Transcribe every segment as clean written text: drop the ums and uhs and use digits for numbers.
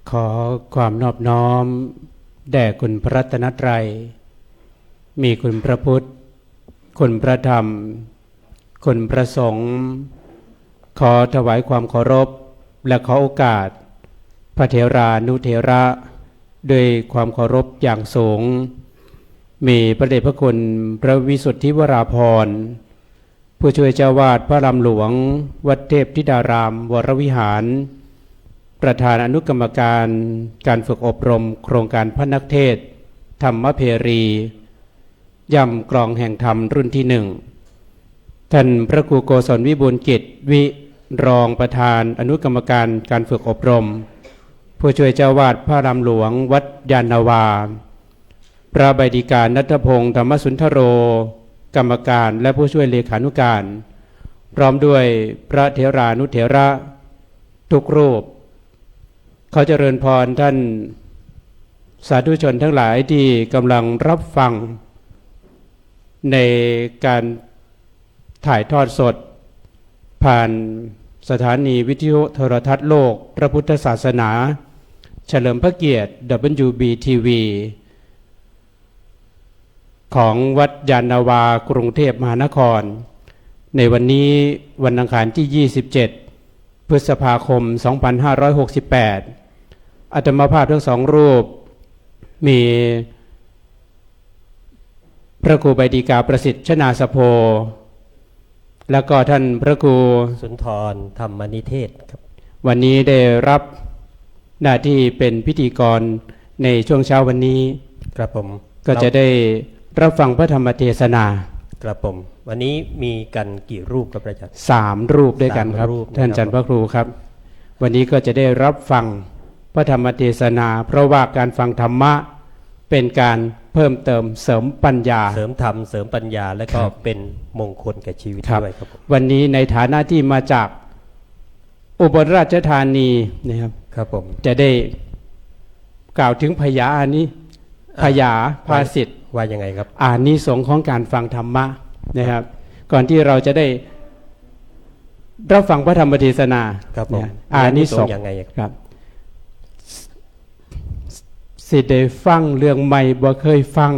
ขอความนอบน้อมแด่คุณพระรัตนตรัยมีคุณพระพุทธคุณพระธรรมคุณพระสงฆ์ขอถวายความเคารพและขอโอกาสพระเถรานุเถระด้วยความเคารพอย่างสูงมีพระเดชพระคุณพระวิสุทธิวราภรณ์ผู้ช่วยเจ้าวาดพระรามหลวงวัดเทพธิดารามวรวิหารประธานอนุกรรมการการฝึกอบรมโครงการพระนักเทศน์ธรรมเพรีย่ำกรองแห่งธรรมรุ่นที่หนึ่งท่านพระครูโกศลวิบูลย์กิจวิรองประธานอนุกรรมการการฝึกอบรมผู้ช่วยเจ้าวาดพระรามหลวงวัดยานนาวาพระใบดิการณัฐพงศ์ธรรมสุนทโรกรรมการและผู้ช่วยเลขานุการพร้อมด้วยพระเถรานุเถระทุกรูปขอเจริญพรท่านสาธุชนทั้งหลายที่กำลังรับฟังในการถ่ายทอดสดผ่านสถานีวิทยุโทรทัศน์โลกพระพุทธศาสนาเฉลิมพระเกียรติ WBTV ของวัดยานนาวากรุงเทพมหานครในวันนี้วันอังคารที่27พฤษภาคม2568อาตมาภาพทั้งสองรูปมีพระครูใบดีกาประสิทธิ์ชนาสโพแล้วก็ท่านพระครูสุนทรธรรมนิเทศครับวันนี้ได้รับหน้าที่เป็นพิธีกรในช่วงเช้าวันนี้ครับผมก็จะได้รับฟังพระธรรมเทศนาครับผมวันนี้มีกันกี่รูปครับอาจารย์3 รูปด้วยกันครับท่านอาจารย์พระครูครับวันนี้ก็จะได้รับฟังพระธรรมเทศนาเพราะว่าการฟังธรรมะเป็นการเพิ่มเติมเสริมปัญญาเสริมธรรมเสริมปัญญาและก็เป็นมงคลแก่ชีวิตด้วยครับวันนี้ในฐานะที่มาจากอุบลราชธานีนะครับครับผมจะได้กล่าวถึงพยานี้พยาภาสิทธิ์ว่ายังไงครับอานิสงส์ของการฟังธรรมะนะครับก่อนที่เราจะได้รับฟังพระธรรมเทศนาครับผมอานิสงส์ยังไงครับสิได้ฟังเรื่องใหม่บ่เคยฟัง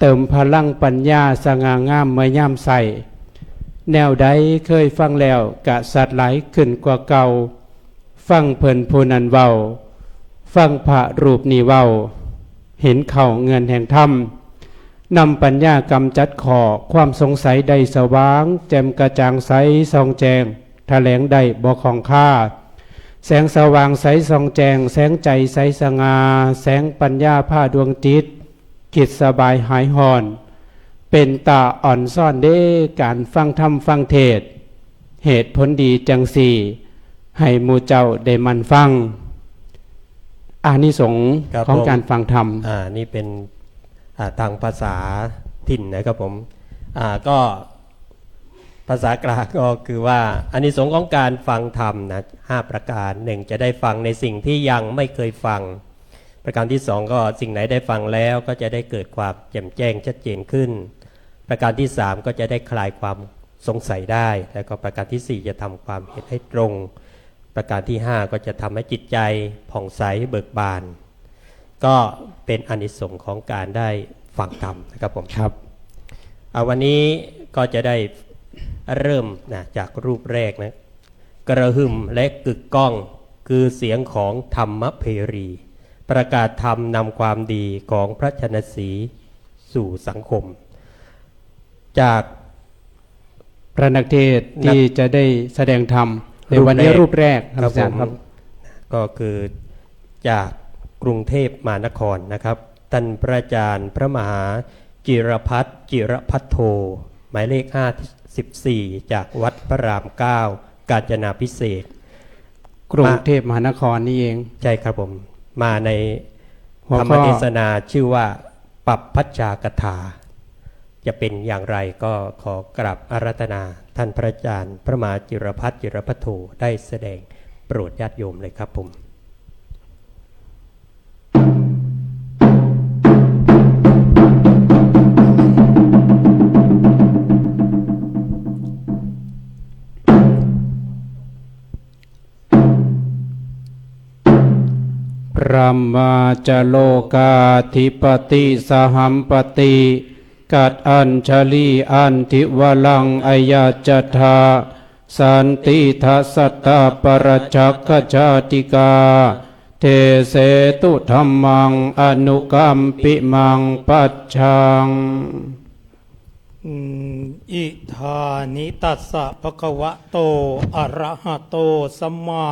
เติมพลังปัญญาสง่างามเมื่อย่ำใส่แนวใดเคยฟังแล้วกะสัตว์หลายขึ้นกว่าเก่าฟังเพิ่นผู้นั้นเว้าฟังพระรูปนี้เว้าเห็นเข่าเงินแห่งธรรมนำปัญญากำจัดขอความสงสัยได้สว่างแจ่มกระจ่างใสส่องแจงแถลงได้บ่ของค่าแสงสว่างใสส่องแจงแสงใจใสสง่าแสงปัญญาผ้าดวงจิตคิดสบายหายหอนเป็นตาอ่อนซ่อนเด้การฟังธรรมฟังเทศเหตุผลดีจังสี่ให้หมู่เจ้าได้มันฟังอานิสงส์ของการฟังธรรมนี่เป็นทางภาษาถิ่นนะครับผมก็ภาษากลางก็คือว่าอานิสงส์ของการฟังธรรมนะ5 ประการ 1จะได้ฟังในสิ่งที่ยังไม่เคยฟังประการที่2ก็สิ่งไหนได้ฟังแล้วก็จะได้เกิดความแจ่มแจ้งชัดเจนขึ้นประการที่3ก็จะได้คลายความสงสัยได้แล้วก็ประการที่4จะทำความเห็นให้ตรงประการที่5ก็จะทำให้จิตใจผ่องใสเบิกบานก็เป็นอานิสงส์ของการได้ฟังธรรมนะครับผมครับวันนี้ก็จะได้เริ่มจากรูปแรกนะกระหึ่มและกึกก้องคือเสียงของธรรมเพรีประกาศธรรมนำความดีของพระชนสีสู่สังคมจากพระนักเทศน์ที่จะได้แสดงธรรมในวันนี้รูปแรกครับผมก็คือจากกรุงเทพมหานครนะครับท่านพระอาจารย์พระมหาจิรพัฒน์จิรพัฒโธหมายเลข54จากวัดพระราม9กาญจนาภิเษกกรุงเทพมหานครนี่เองใช่ครับผมมาในธรรมเทศนาชื่อว่าปัปพัชชากถาจะเป็นอย่างไรก็ขอกราบอาราธนาท่านพระอาจารย์พระมหาจิรพัฒน์จิรพัฒโธได้แสดงโปรดญาติโยมเลยครับผม พระมาจโลกาธิปติสหัมปติกัดอัญชลีอันทิวลังอยาจทาสันติทัสสตตาปรจักขชาติกาเทเสตุธัมมังอนุกัมปิมังปัจฉังอิธานิตัสสะภะคะวะโตอะระหะโตสัมมา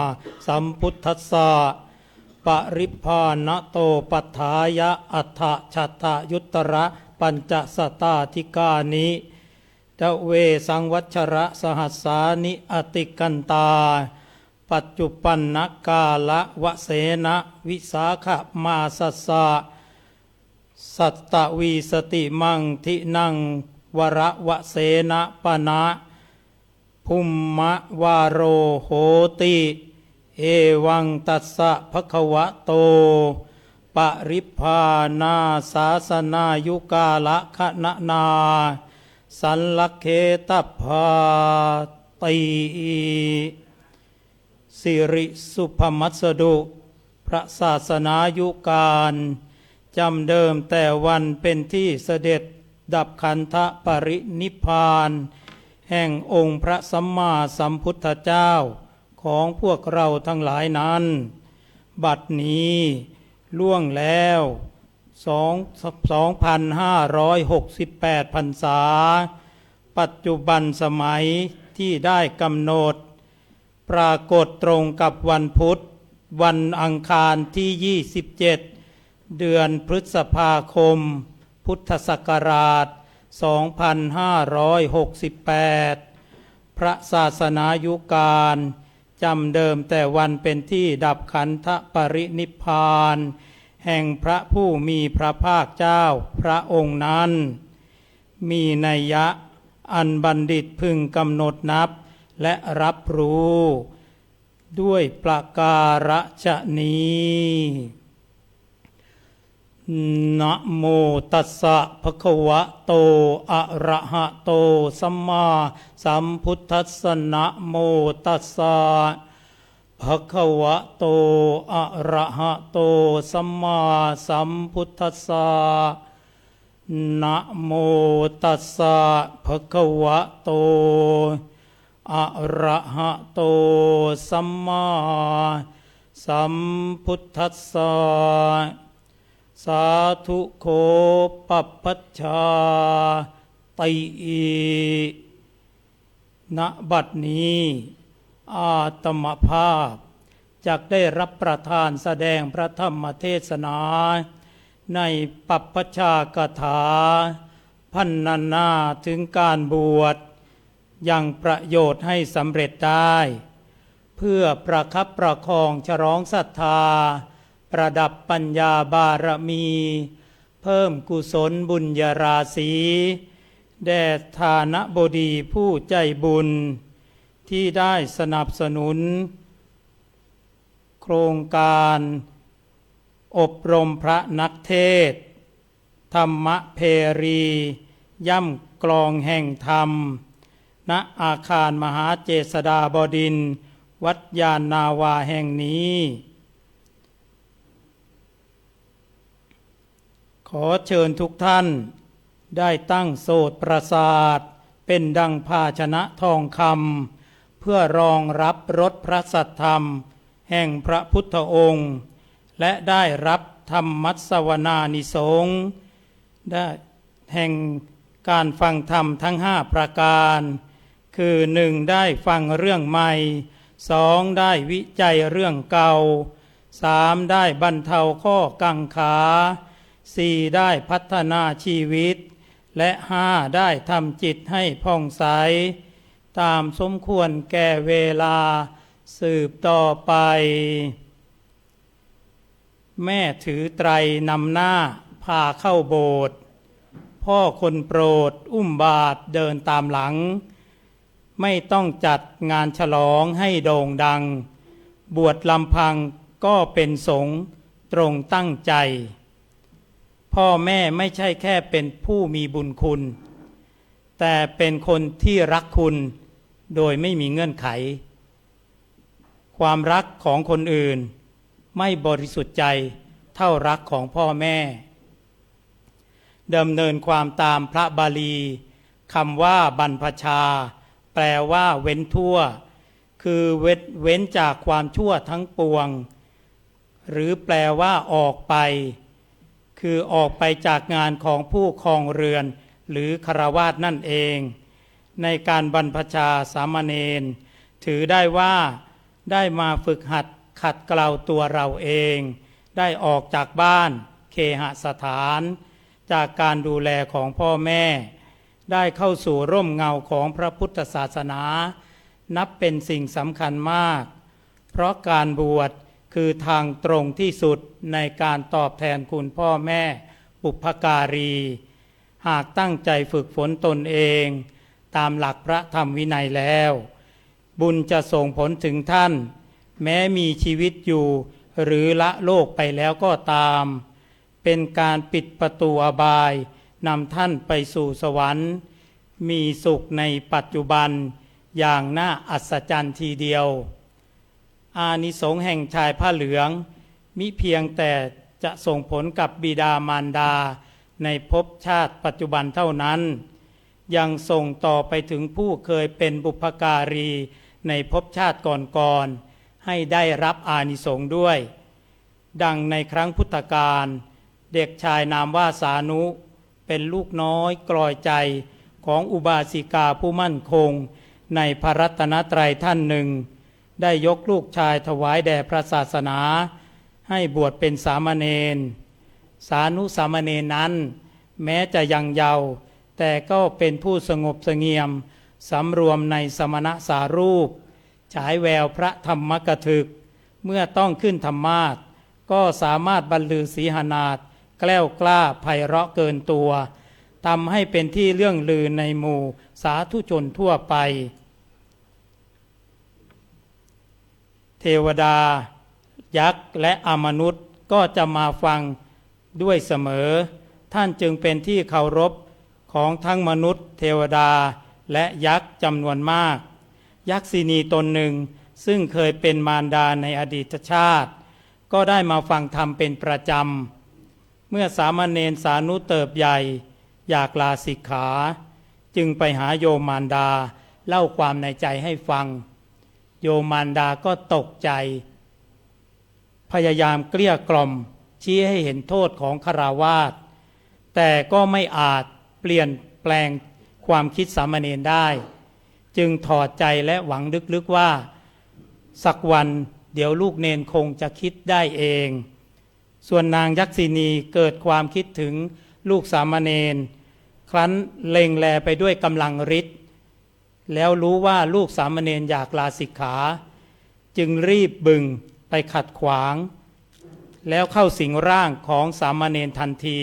สัมพุทธัสสะปริภาณโตปัฏฐายะอัฏฐชัตถยุตระปัญจสตาธิกานิตเวสังวัชระสหัสสานิอติกันตาปัจจุปันนกาละวะเสนะวิสาขมาสัสสะสัตตวีสติมังทินังวระวะเสนะปนะภุมมะวาโรโหติเอวังตัสสะภะคะวะโตปริภาณาสาสนายุกาละขณนาสันลักเขตภาติสิริสุภมัสดุพระศาสนายุการจำเดิมแต่วันเป็นที่เสด็จดับขันธปรินิพพานแห่งองค์พระสัมมาสัมพุทธเจ้าของพวกเราทั้งหลายนั้นบัดนี้ล่วงแล้ว2,568 พรรษาปัจจุบันสมัยที่ได้กำหนดปรากฏตรงกับวันพุธวันอังคารที่27เดือนพฤษภาคมพุทธศักราช2568พระศาสนายุการจำเดิมแต่วันเป็นที่ดับขันธปรินิพพานแห่งพระผู้มีพระภาคเจ้าพระองค์นั้นมีนัยยะอันบัณฑิตพึงกำหนดนับและรับรู้ด้วยประการฉนี้นะโมตัสสะภะคะวะโตอะระหะโตสัมมาสัมพุทธัสสะนะโมตัสสะภะคะวะโตอะระหะโตสัมมาสัมพุทธัสสะนะโมตัสสะภะคะวะโตอะระหะโตสัมมาสัมพุทธัสสะสาธุโคปัปปัชชาติณบัดนี้อาตมภาพจักได้รับประทานแสดงพระธรรมเทศนาในปัปปชากถาพรรณนาถึงการบวชยังประโยชน์ให้สำเร็จได้เพื่อประคับประคองฉลองศรัทธาประดับปัญญาบารมีเพิ่มกุศลบุญญาราศีแด่ฐานะบดีผู้ใจบุญที่ได้สนับสนุนโครงการอบรมพระนักเทศน์ธรรมเพรีย่ำกลองแห่งธรรมณอาคารมหาเจษฎาบดินทร์วัดยานนาวาแห่งนี้ขอเชิญทุกท่านได้ตั้งโสตประสาทเป็นดังภาชนะทองคำเพื่อรองรับรสพระสัทธรรมแห่งพระพุทธองค์และได้รับธรรมัสวนานิสงส์ได้แห่งการฟังธรรมทั้ง5ประการคือ 1. ได้ฟังเรื่องใหม่ 2. ได้วิจัยเรื่องเก่า 3. ได้บรรเทาข้อกังขา 4. ได้พัฒนาชีวิตและ 5. ได้ทำจิตให้ผ่องใสตามสมควรแก่เวลาสืบต่อไปแม่ถือไตรนำหน้าพาเข้าโบสถ์พ่อคนโปรดอุ้มบาตรเดินตามหลังไม่ต้องจัดงานฉลองให้โด่งดังบวชลำพังก็เป็นสงฆ์ตรงตั้งใจพ่อแม่ไม่ใช่แค่เป็นผู้มีบุญคุณแต่เป็นคนที่รักคุณโดยไม่มีเงื่อนไขความรักของคนอื่น ไม่บริสุทธิ์ใจเท่ารักของพ่อแม่ดำเนินความตามพระบาลีคำว่าบรรพชาแปลว่าเว้นทั่วคือเว้นจากความชั่วทั้งปวงหรือแปลว่าออกไปคือออกไปจากงานของผู้ครองเรือนหรือฆราวาสนั่นเองในการบรรพชาสามเณรถือได้ว่าได้มาฝึกหัดขัดเกลาตัวเราเองได้ออกจากบ้านเคหสถานจากการดูแลของพ่อแม่ได้เข้าสู่ร่มเงาของพระพุทธศาสนานับเป็นสิ่งสำคัญมากเพราะการบวชคือทางตรงที่สุดในการตอบแทนคุณพ่อแม่บุพการีหากตั้งใจฝึกฝนตนเองตามหลักพระธรรมวินัยแล้วบุญจะส่งผลถึงท่านแม้มีชีวิตอยู่หรือละโลกไปแล้วก็ตามเป็นการปิดประตูอบายนำท่านไปสู่สวรรค์มีสุขในปัจจุบันอย่างน่าอัศจรรย์ทีเดียวอานิสงส์แห่งชายผ้าเหลืองมิเพียงแต่จะส่งผลกับบิดามารดาในภพชาติปัจจุบันเท่านั้นยังส่งต่อไปถึงผู้เคยเป็นบุพการีในภพชาติก่อนๆให้ได้รับอานิสงส์ด้วยดังในครั้งพุทธกาลเด็กชายนามว่าสานุเป็นลูกน้อยกลอยใจของอุบาสิกาผู้มั่นคงในพระรัตนตรัยท่านหนึ่งได้ยกลูกชายถวายแด่พระศาสนาให้บวชเป็นสามเณรสานุสามเณรนั้นแม้จะยังเยาว์แต่ก็เป็นผู้สงบเสงี่ยมสำรวมในสมณสารูปฉายแววพระธรรมกถึกเมื่อต้องขึ้นธรรมาสน์ก็สามารถบรรลือสีหนาฏแกล้วกล้าไพเราะเกินตัวทำให้เป็นที่เรื่องลือในหมู่สาธุชนทั่วไปเทวดายักษ์และอมนุษย์ก็จะมาฟังด้วยเสมอท่านจึงเป็นที่เคารพของทั้งมนุษย์เทวดาและยักษ์จำนวนมากยักษินีตนหนึ่งซึ่งเคยเป็นมารดาในอดีตชาติก็ได้มาฟังธรรมเป็นประจำเมื่อสามเณรสานุเติบใหญ่อยากลาสิกขาจึงไปหาโยมมารดาเล่าความในใจให้ฟังโยมมารดาก็ตกใจพยายามเกลี้ยกล่อมชี้ให้เห็นโทษของฆราวาสแต่ก็ไม่อาจเปลี่ยนแปลงความคิดสามเณรได้จึงถอดใจและหวังลึกๆว่าสักวันเดี๋ยวลูกเนนคงจะคิดได้เองส่วนนางยักษินีเกิดความคิดถึงลูกสามเณรครั้นเล็งแลไปด้วยกำลังฤทธิ์แล้วรู้ว่าลูกสามเณรอยากลาสิกขาจึงรีบบึงไปขัดขวางแล้วเข้าสิงร่างของสามเณรทันที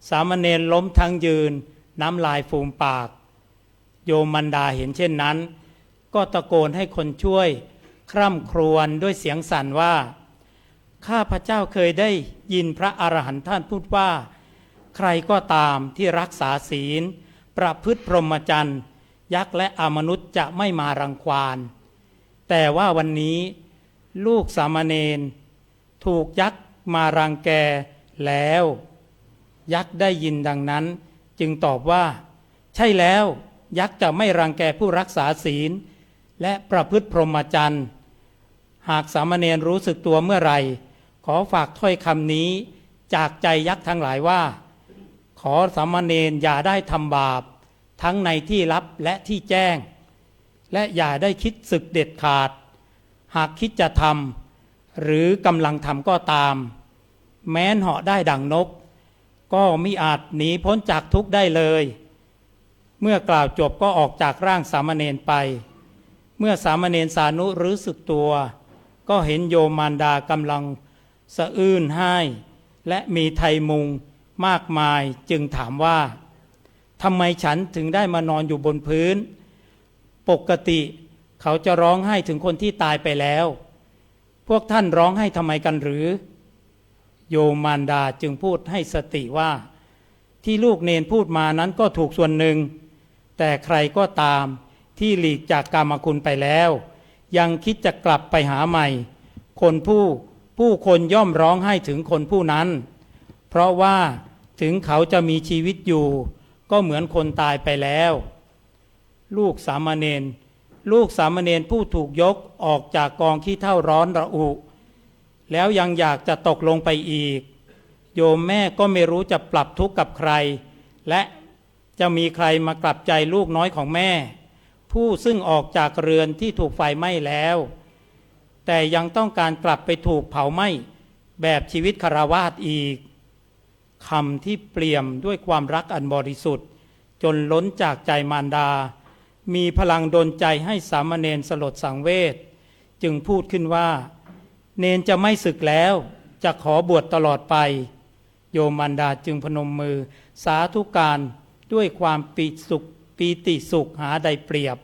สามเณรล้มทั้งยืนน้ำลายฟูมปากโยมมารดาเห็นเช่นนั้นก็ตะโกนให้คนช่วยคร่ำครวญด้วยเสียงสั่นว่าข้าพเจ้าเคยได้ยินพระอรหันต์ท่านพูดว่าใครก็ตามที่รักษาศีลประพฤติพรหมจรรย์ยักษ์และอมนุษย์จะไม่มารังควานแต่ว่าวันนี้ลูกสามเณรถูกยักษ์มารังแกแล้วยักษ์ได้ยินดังนั้นจึงตอบว่าใช่แล้วยักษ์จะไม่รังแกผู้รักษาศีลและประพฤติพรหมจรรย์หากสามเณรรู้สึกตัวเมื่อไหร่ขอฝากถ้อยคำนี้จากใจยักษ์ทั้งหลายว่าขอสามเณรอย่าได้ทำบาปทั้งในที่ลับและที่แจ้งและอย่าได้คิดสึกเด็ดขาดหากคิดจะทำหรือกำลังทำก็ตามแม้นเหาะได้ดังนกก็มิอาจหนีพ้นจากทุกข์ได้เลยเมื่อกล่าวจบก็ออกจากร่างสามเณรไปเมื่อสามเณรสานุรู้สึกตัวก็เห็นโยมมารดากำลังสะอื้นไห้และมีไทยมุงมากมายจึงถามว่าทำไมฉันถึงได้มานอนอยู่บนพื้นปกติเขาจะร้องไห้ถึงคนที่ตายไปแล้วพวกท่านร้องไห้ทำไมกันหรือโยมมารดาจึงพูดให้สติว่าที่ลูกเนนพูดมานั้นก็ถูกส่วนหนึ่งแต่ใครก็ตามที่หลีกจากกามคุณไปแล้วยังคิดจะกลับไปหาใหม่คนผู้ ผู้คนย่อมร้องไห้ถึงคนผู้นั้น เพราะว่าถึงเขาจะมีชีวิตอยู่ก็เหมือนคนตายไปแล้ว ลูกสามเณรผู้ถูกยกออกจากกองขี้เถ้าร้อนระอุแล้วยังอยากจะตกลงไปอีก โยมแม่ก็ไม่รู้จะปรับทุกข์กับใครและจะมีใครมากลับใจลูกน้อยของแม่ผู้ซึ่งออกจากเรือนที่ถูกไฟไหม้แล้วแต่ยังต้องการกลับไปถูกเผาไหม้แบบชีวิตคฤหัสถ์อีกคำที่เปี่ยมด้วยความรักอันบริสุทธิ์จนล้นจากใจมารดามีพลังดลใจให้สามเณรสลดสังเวชจึงพูดขึ้นว่าเนนจะไม่สึกแล้วจะขอบวชตลอดไปโยมมารดาจึงพนมมือสาธุการด้วยความปีติสุขหาใดเปรียบ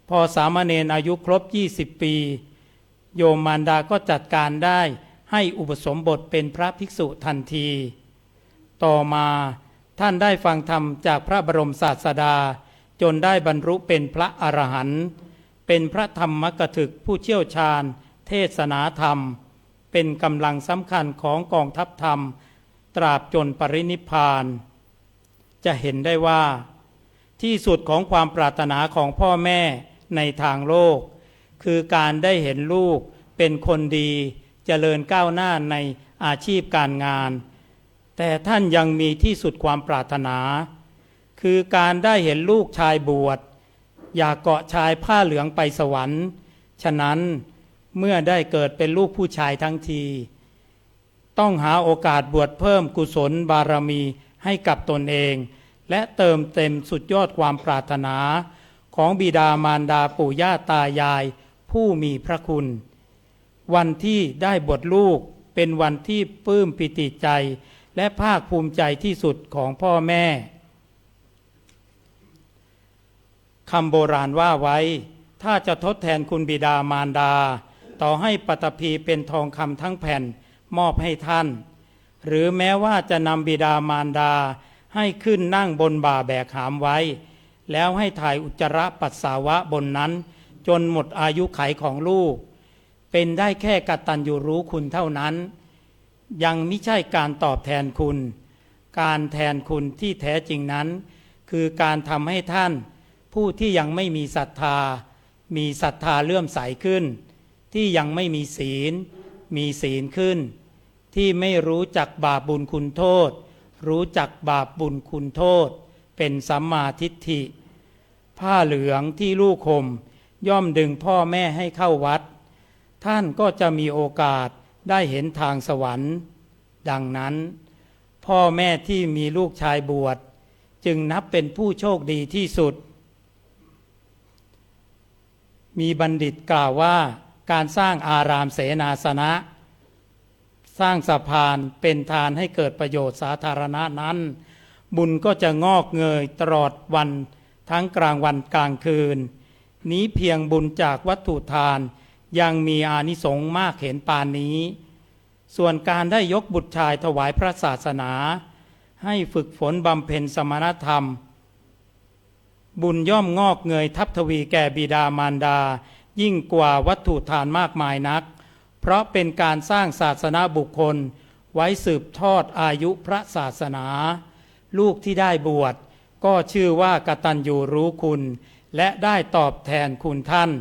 พอสามเณรอายุครบ20 ปีโยมมารดาก็จัดการได้ให้อุปสมบทเป็นพระภิกษุทันทีต่อมาท่านได้ฟังธรรมจากพระบรมศาสดาจนได้บรรลุเป็นพระอรหันต์เป็นพระธรรมกถึกผู้เชี่ยวชาญเทศนาธรรมเป็นกำลังสำคัญของกองทัพธรรมตราบจนปรินิพพานจะเห็นได้ว่าที่สุดของความปรารถนาของพ่อแม่ในทางโลกคือการได้เห็นลูกเป็นคนดีเจริญก้าวหน้าในอาชีพการงานแต่ท่านยังมีที่สุดความปรารถนาคือการได้เห็นลูกชายบวชอยากเกาะชายผ้าเหลืองไปสวรรค์ฉะนั้นเมื่อได้เกิดเป็นลูกผู้ชายทั้งทีต้องหาโอกาสบวชเพิ่มกุศลบารมีให้กับตนเองและเติมเต็มสุดยอดความปรารถนาของบิดามารดาปู่ย่าตายายผู้มีพระคุณวันที่ได้บวชลูกเป็นวันที่ปลื้มปิติใจและภาคภูมิใจที่สุดของพ่อแม่คำโบราณว่าไว้ถ้าจะทดแทนคุณบิดามารดาต่อให้ปฐพีเป็นทองคำทั้งแผ่นมอบให้ท่านหรือแม้ว่าจะนำบิดามารดาให้ขึ้นนั่งบนบ่าแบกหามไว้แล้วให้ถ่ายอุจจาระปัสสาวะบนนั้นจนหมดอายุขัยของลูกเป็นได้แค่กตัญญูรู้คุณเท่านั้นยังไม่ใช่การตอบแทนคุณการแทนคุณที่แท้จริงนั้นคือการทำให้ท่านผู้ที่ยังไม่มีศรัทธามีศรัทธาเลื่อมใสขึ้นที่ยังไม่มีศีลมีศีลขึ้นที่ไม่รู้จักบาปบุญคุณโทษรู้จักบาปบุญคุณโทษเป็นสัมมาทิฏฐิผ้าเหลืองที่ลูกห่มย่อมดึงพ่อแม่ให้เข้าวัดท่านก็จะมีโอกาสได้เห็นทางสวรรค์ดังนั้นพ่อแม่ที่มีลูกชายบวชจึงนับเป็นผู้โชคดีที่สุดมีบัณฑิตกล่าวว่าการสร้างอารามเสนาสนะสร้างสะพานเป็นทานให้เกิดประโยชน์สาธารณะนั้นบุญก็จะงอกเงยตลอดวันทั้งกลางวันกลางคืนนี้เพียงบุญจากวัตถุทานยังมีอานิสงส์มากเห็นปานนี้ส่วนการได้ยกบุตรชายถวายพระศาสนาให้ฝึกฝนบำเพ็ญสมณธรรมบุญย่อมงอกเงยทับทวีแก่บิดามารดายิ่งกว่าวัตถุทานมากมายนักเพราะเป็นการสร้างศาสนาบุคคลไว้สืบทอดอายุพระศาสนาลูกที่ได้บวชก็ชื่อว่ากตัญญูรู้คุณและได้ตอบแทนคุณท่าน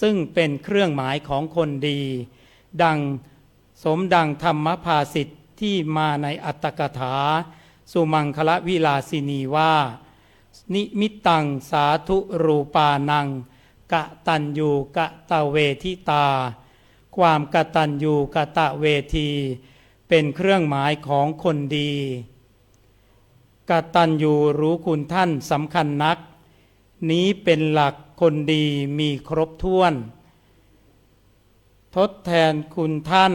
ซึ่งเป็นเครื่องหมายของคนดีดังสมดังธรรมภาษิตที่มาในอัตถกถาสุมังคลวิลาสินีว่านิมิตตังสาธุรูปานังกตัญญูกตเวทิตาความกตัญญูกตเวทีเป็นเครื่องหมายของคนดีกตัญญูรู้คุณท่านสำคัญนักนี้เป็นหลักคนดีมีครบถ้วนทดแทนคุณท่าน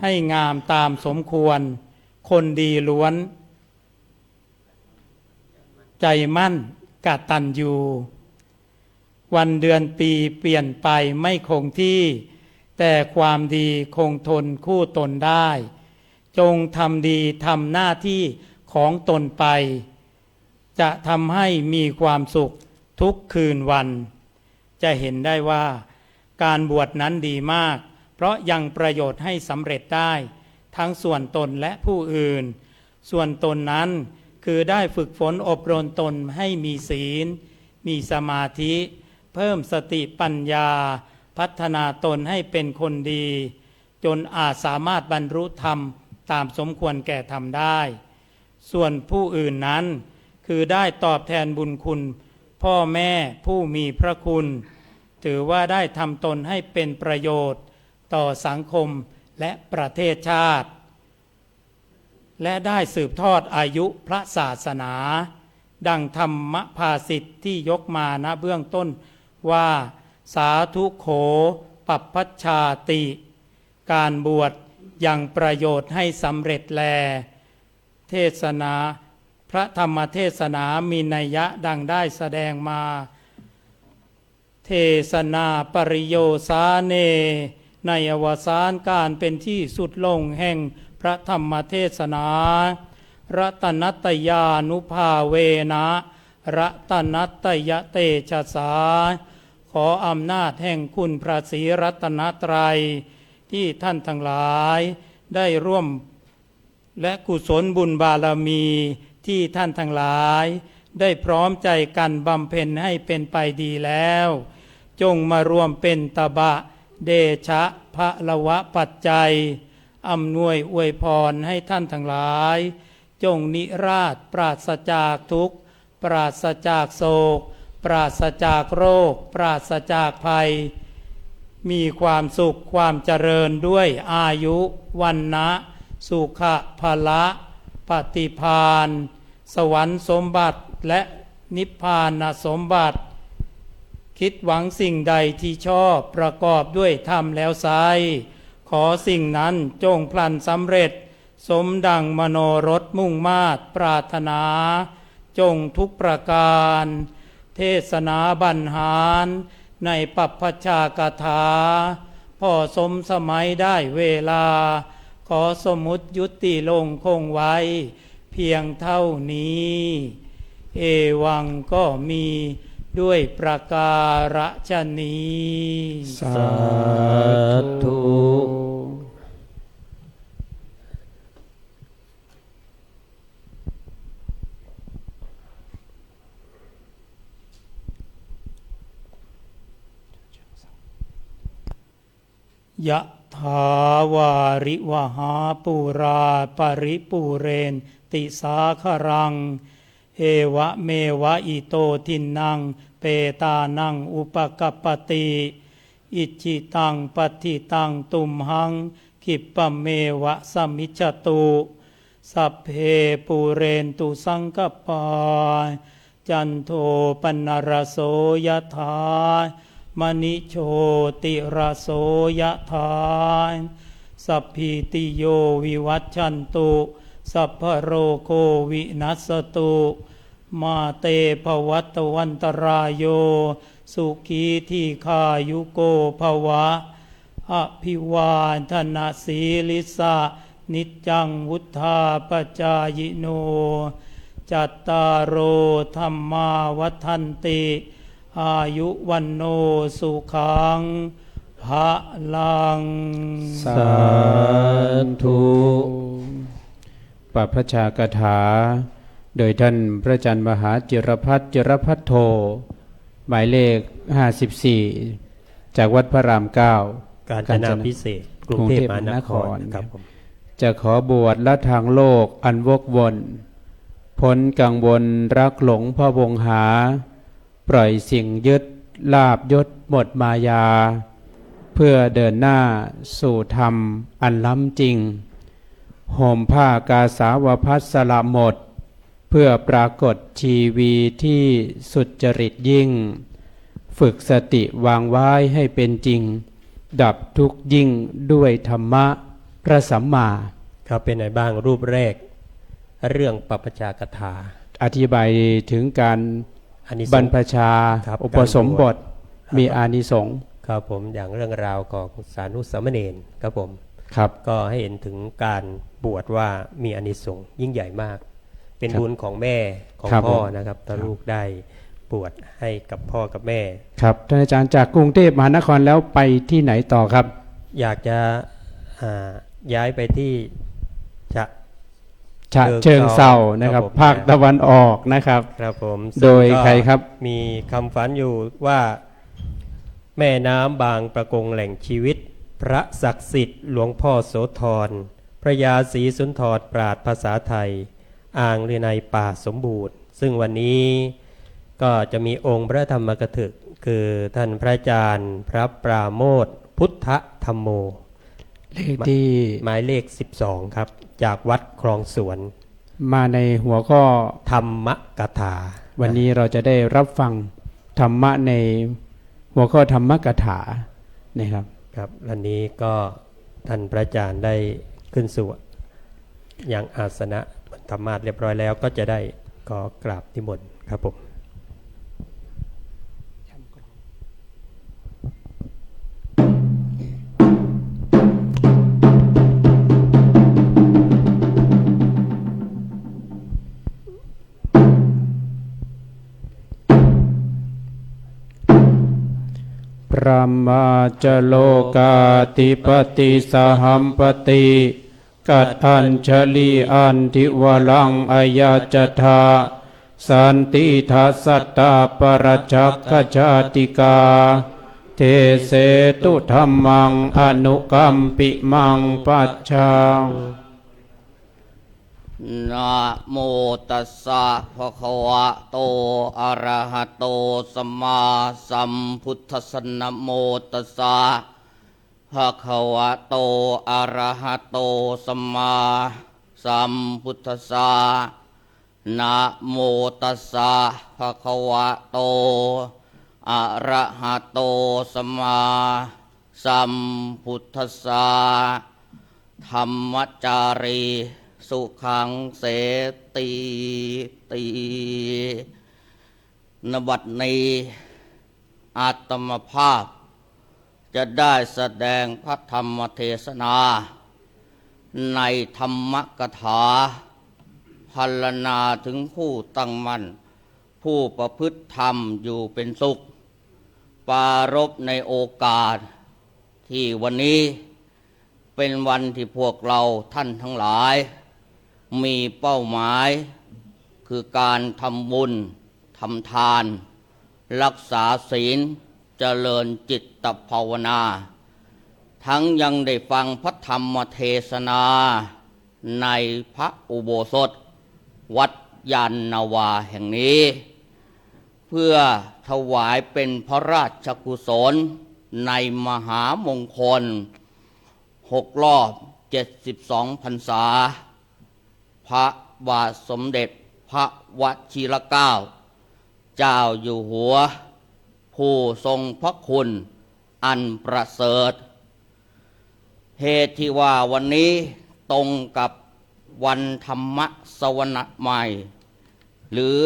ให้งามตามสมควรคนดีล้วนใจมั่นกตัญญูวันเดือนปีเปลี่ยนไปไม่คงที่แต่ความดีคงทนคู่ตนได้จงทำดีทำหน้าที่ของตนไปจะทำให้มีความสุขทุกคืนวันจะเห็นได้ว่าการบวชนั้นดีมาก เพราะยังประโยชน์ให้สำเร็จได้ทั้งส่วนตนและผู้อื่นส่วนตนนั้นคือได้ฝึกฝนอบรมตนให้มีศีลมีสมาธิเพิ่มสติปัญญาพัฒนาตนให้เป็นคนดีจนอาจสามารถบรรลุธรรมตามสมควรแก่ธรรมได้ส่วนผู้อื่นนั้นคือได้ตอบแทนบุญคุณพ่อแม่ผู้มีพระคุณถือว่าได้ทำตนให้เป็นประโยชน์ต่อสังคมและประเทศชาติและได้สืบทอดอายุพระศาสนาดังธรรมภาษิตที่ยกมาณเบื้องต้นว่าสาธุโขปัปพัชชาติการบวชยังประโยชน์ให้สำเร็จแลเทศนาพระธรรมเทศนามีนัยยะดังได้แสดงมาเทศนาปริโยสาเนในอวสานการเป็นที่สุดลงแห่งพระธรรมเทศนารัตนัตยานุภาเวนะรัตนัตยเตชะสาขออำนาจแห่งคุณพระศรีรัตนตรัยที่ท่านทั้งหลายได้ร่วมและกุศลบุญบารมีที่ท่านทั้งหลายได้พร้อมใจกันบำเพ็ญให้เป็นไปดีแล้วจงมารวมเป็นตบะเดชะพะละวะปัจจัยอำนวยอวยพรให้ท่านทั้งหลายจงนิราชปราศจากทุกข์ปราศจากโศกปราศจากโรคปราศจากภัยมีความสุขความเจริญด้วยอายุวันนะสุขะพละปฏิภาณสวรรค์สมบัติและนิพพานสมบัติคิดหวังสิ่งใดที่ชอบประกอบด้วยธรรมแล้วไซขอสิ่งนั้นจงพลันสำเร็จสมดังมโนรสมุ่งมาตรปรารถนาจงทุกประการเทศนาบรรหารในปัปพชากถาพอสมสมัยได้เวลาขอสมุติยุติลงคงไว้เพียงเท่านี้เอวังก็มีด้วยประการฉะนี้ สาธุ ยะถาวาริวหาปุราปริปุเรนติสาครังเอวะเมวะอิโตทินังเปตานังอุปกัปปติอิจิตังปฏิตังตุมหังคิปะเมวะสมิจจตุสัพเพปุเรนตุสังกปาจันโทปนรโสยถามณิโชติระโสยถาสัพพิติโยวิวัชชันตุสัพพโรโควินัสตุมาเตภวัตวันตรายโยสุขีทีขายุโกภวะอภิวาทนาสีลิสะนิจจังวุธาปจายโนจัตตารโอธรรมาวัฏันติอายุวันโนสุขังภะลัง สาธุปัปพชากถาโดยท่านพระอาจารย์มหาจิรพัฒน์จิรพัฒโธหมายเลข54จากวัดพระราม9กาญจนาภิเษกกรุงเทพมหานครครับผม จะขอบวชละทางโลกอันวกวนพ้นกังวลรักหลงพะวงหาปล่อยสิ่งยึดลาบยศหมดมายาเพื่อเดินหน้าสู่ธรรมอันล้ำจริงห่มผ้ากาสาวพัสสละหมดเพื่อปรากฏชีวีที่สุจริตยิ่งฝึกสติวางไว้ให้เป็นจริงดับทุกข์ยิ่งด้วยธรรมะพระสัมมาครับเป็นไหนบ้างรูปแรกเรื่องปัปพชากถาอธิบายถึงการบรรพชาอุปสมบทมีอานิสงส์ครับผมอย่างเรื่องราวของสานุสามเณรครับผม ครับก็ให้เห็นถึงการบวชว่ามีอานิสงส์ยิ่งใหญ่มากเป็นบุญของแม่ของพ่อนะครับถ้าลูกได้บวชให้กับพ่อกับแม่ครับท่านอาจารย์จากกรุงเทพมหานครแล้วไปที่ไหนต่อครับ อยากจะย้ายไปที่ฉะ ฉะเชิงเทรานะครับ ครับผม ภาคตะวันออกนะครับ ครับผม โดย ซึ่งก็ ใครครับ มีคำฝันอยู่ว่าแม่น้ำบางประกงแหล่งชีวิต พระศักดิ์สิทธิ์หลวงพ่อโสธรพระยาศรีสุนทรปราชญ์ภาษาไทยอ่างลือในป่าสมบูรณ์ซึ่งวันนี้ก็จะมีองค์พระธรรมกถึกคือท่านพระอาจารย์พระปราโมทย์พุทธธรรมโม เลขที่ หมายเลข 12 ครับ จากวัดคลองสวน มาในหัวข้อ ธรรมกถา วันนี้เราจะได้รับฟังธรรมะในหัวข้อธรรมกถานะครับ ครับวันนี้ก็ท่านพระอาจารย์ได้ขึ้นสู่อย่างอาสนะบนธรรมาสน์เรียบร้อยแล้วก็จะได้ก็กราบนิมนต์ครับผม พระมาจโลกาติปติสหัมปติกัดอัญชลีอันทิวลังอายาจธาสันติทัสสตตาปรจักขชาติกาเทเสตุธรรมังอนุกัมปิมังปัจชัง นะโมตัสสะภะคะวะโตอะระหะโตสัมมาสัมพุทธัสสะนะโมตัสสะภะคะวะโตอะระหะโตสัมมาสัมพุทธัสสะนะโมตัสสะภะคะวะโตอะระหะโตสัมมาสัมพุทธัสสะธัมมจารีสุขังเสติตีนบัดนี้อาตมภาพจะได้แสดงพระธรรมเทศนาในธรรมกถาพรรณนาถึงผู้ตั้งมั่นผู้ประพฤติธรรมอยู่เป็นสุขปรารภในโอกาสที่วันนี้เป็นวันที่พวกเราท่านทั้งหลายมีเป้าหมายคือการทำบุญทำทานรักษาศีลเจริญจิตภาวนาทั้งยังได้ฟังพระธรรมเทศนาในพระอุโบสถวัดยานนาวาแห่งนี้เพื่อถวายเป็นพระราชกุศลในมหามงคล6 รอบ 72 พรรษาพระบาทสมเด็จพระวชิรเกล้าเจ้าอยู่หัวผู้ทรงพระคุณอันประเสริฐเหตุที่ว่าวันนี้ตรงกับวันธรรมสวนะใหม่หรือ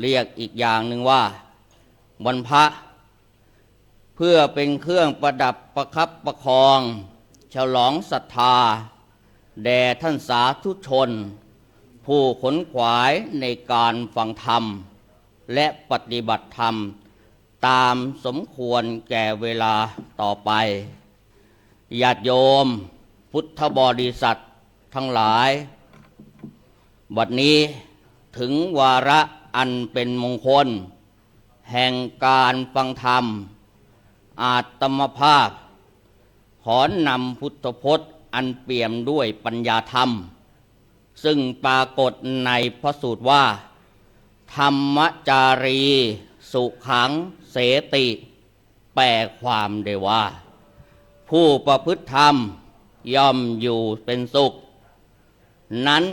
เรียกอีกอย่างหนึ่งว่าวันพระเพื่อเป็นเครื่องประดับประคับประคองฉลองศรัทธาแด่ท่านสาธุชนผู้ขนขวายในการฟังธรรมและปฏิบัติธรรมตามสมควรแก่เวลาต่อไปญาติโยมพุทธบริษัททั้งหลายบัดนี้ถึงวาระอันเป็นมงคลแห่งการฟังธรรมอาตมภาพขอนำพุทธพจน์อันเปี่ยมด้วยปัญญาธรรมซึ่งปรากฏในพระสูตรว่าธรรมจารีสุขังเสติแปลความได้ว่าผู้ประพฤติธรรมย่อมอยู่เป็นสุขนั้น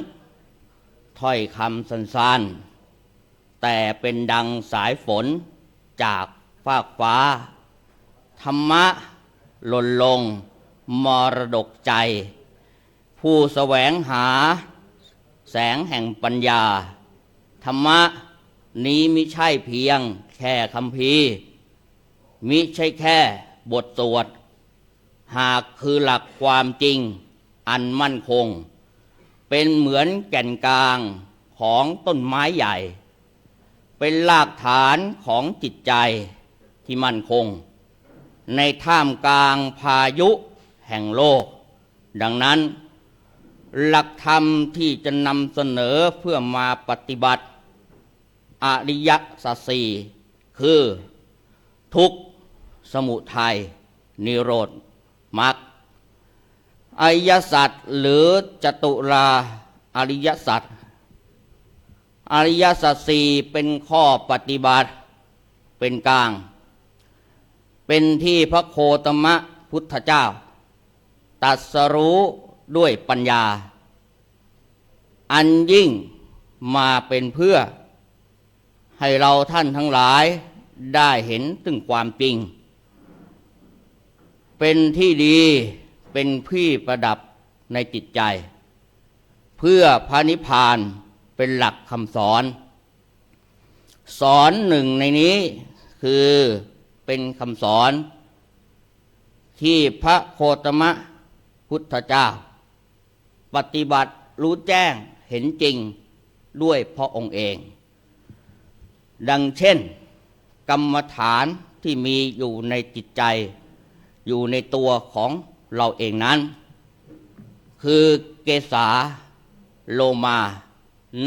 ถ้อยคำสั้นๆแต่เป็นดังสายฝนจากฟากฟ้าธรรมะหล่นลงมรดกใจผู้แสวงหาแสงแห่งปัญญาธรรมะนี้มิใช่เพียงแค่คัมภีร์มิใช่แค่บทสวดหากคือหลักความจริงอันมั่นคงเป็นเหมือนแก่นกลางของต้นไม้ใหญ่เป็นรากฐานของจิตใจที่มั่นคงในท่ามกลางพายุ แห่งโลกดังนั้นหลักธรรมที่จะนำเสนอเพื่อมาปฏิบัติอริยสัจสี่คือทุกข์สมุทัยนิโรธมรรคอริยสัจหรือจตุราอริยสัจอริยสัจสี่เป็นข้อปฏิบัติเป็นกลางเป็นที่พระโคตมะพุทธเจ้าตรัสรู้ด้วยปัญญาอันยิ่งมาเป็นเพื่อให้เราท่านทั้งหลายได้เห็นถึงความจริงเป็นที่ดีเป็นที่ประดับในจิตใจเพื่อพระนิพพานเป็นหลักคำสอนสอนหนึ่งในนี้คือเป็นคำสอนที่พระโคตมะพุทธเจ้าปฏิบัติรู้แจ้งเห็นจริงด้วยพระองค์เองดังเช่นกรรมฐานที่มีอยู่ในจิตใจอยู่ในตัวของเราเองนั้นคือเกสาโลมา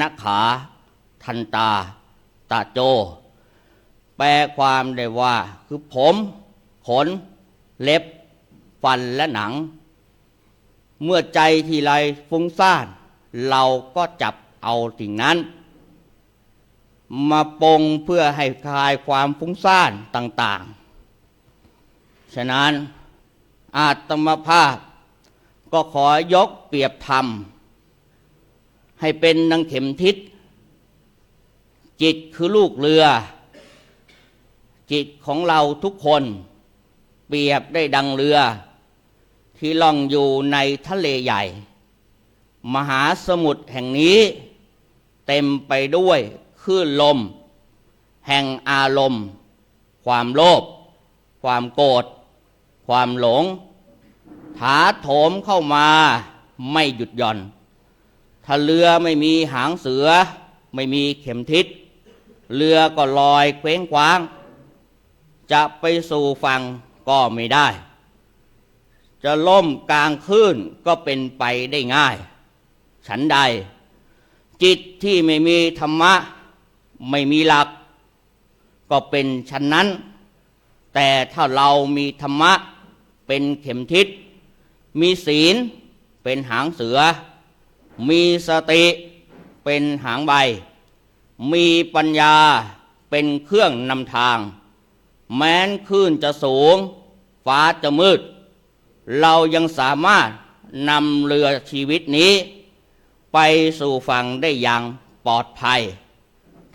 นักขาทันตาตาโจแปลความได้ว่าคือผมขนเล็บฟันและหนังเมื่อใจทีไรฟุ้งซ่านเราก็จับเอาสิ่งนั้นมาปรงเพื่อให้คลายความฟุ้งซ่านต่างๆฉะนั้นอาตมภาพก็ขอยกเปรียบธรรมให้เป็นดังเข็มทิศจิตคือลูกเรือจิตของเราทุกคนเปรียบได้ดังเรือที่ล่องอยู่ในทะเลใหญ่มหาสมุทรแห่งนี้เต็มไปด้วยคลื่นลมแห่งอารมณ์ความโลภความโกรธความหลงถาโถมเข้ามาไม่หยุดหย่อนถ้าเรือไม่มีหางเสือไม่มีเข็มทิศเรือก็ลอยเคว้งคว้างจะไปสู่ฝั่งก็ไม่ได้จะล่มกลางคลื่นก็เป็นไปได้ง่ายฉันใดจิตที่ไม่มีธรรมะไม่มีหลักก็เป็นฉันนั้นแต่ถ้าเรามีธรรมะเป็นเข็มทิศมีศีลเป็นหางเสือมีสติเป็นหางใบมีปัญญาเป็นเครื่องนำทางแม้นคลื่นจะสูงฟ้าจะมืดเรายังสามารถนำเรือชีวิตนี้ไปสู่ฝั่งได้อย่างปลอดภัย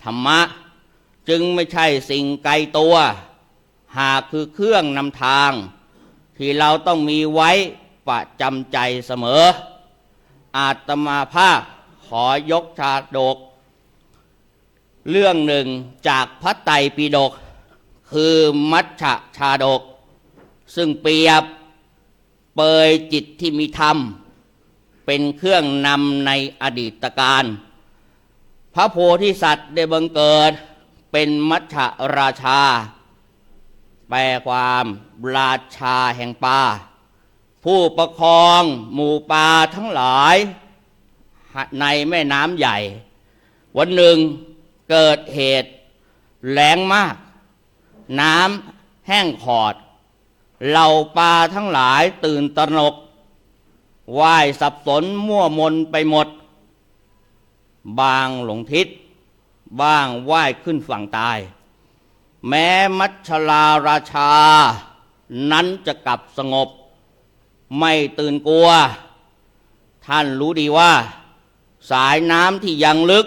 ธรรมะจึงไม่ใช่สิ่งไกลตัวหากคือเครื่องนำทางที่เราต้องมีไว้ประจำใจเสมออาตมาภาพขอยกชาดกเรื่องหนึ่งจากพระไตรปิฎกคือมัชฌะชาดกซึ่งเปรียบเปยจิตที่มีธรรมเป็นเครื่องนำในอดีตการพระโพธิสัตว์ได้บังเกิดเป็นมัชฌะราชาแปลความราชาแห่งป่าผู้ประคองหมู่ปลาทั้งหลายในแม่น้ำใหญ่วันหนึ่งเกิดเหตุแล้งมากน้ำแห้งขอดเหล่าปลาทั้งหลายตื่นตระหนกว่ายสับสนมั่วมนไปหมดบางหลงทิศบ้างว่ายขึ้นฝั่งตายแม้มัชฌลาราชานั้นจะกลับสงบไม่ตื่นกลัวท่านรู้ดีว่าสายน้ำที่ยังลึก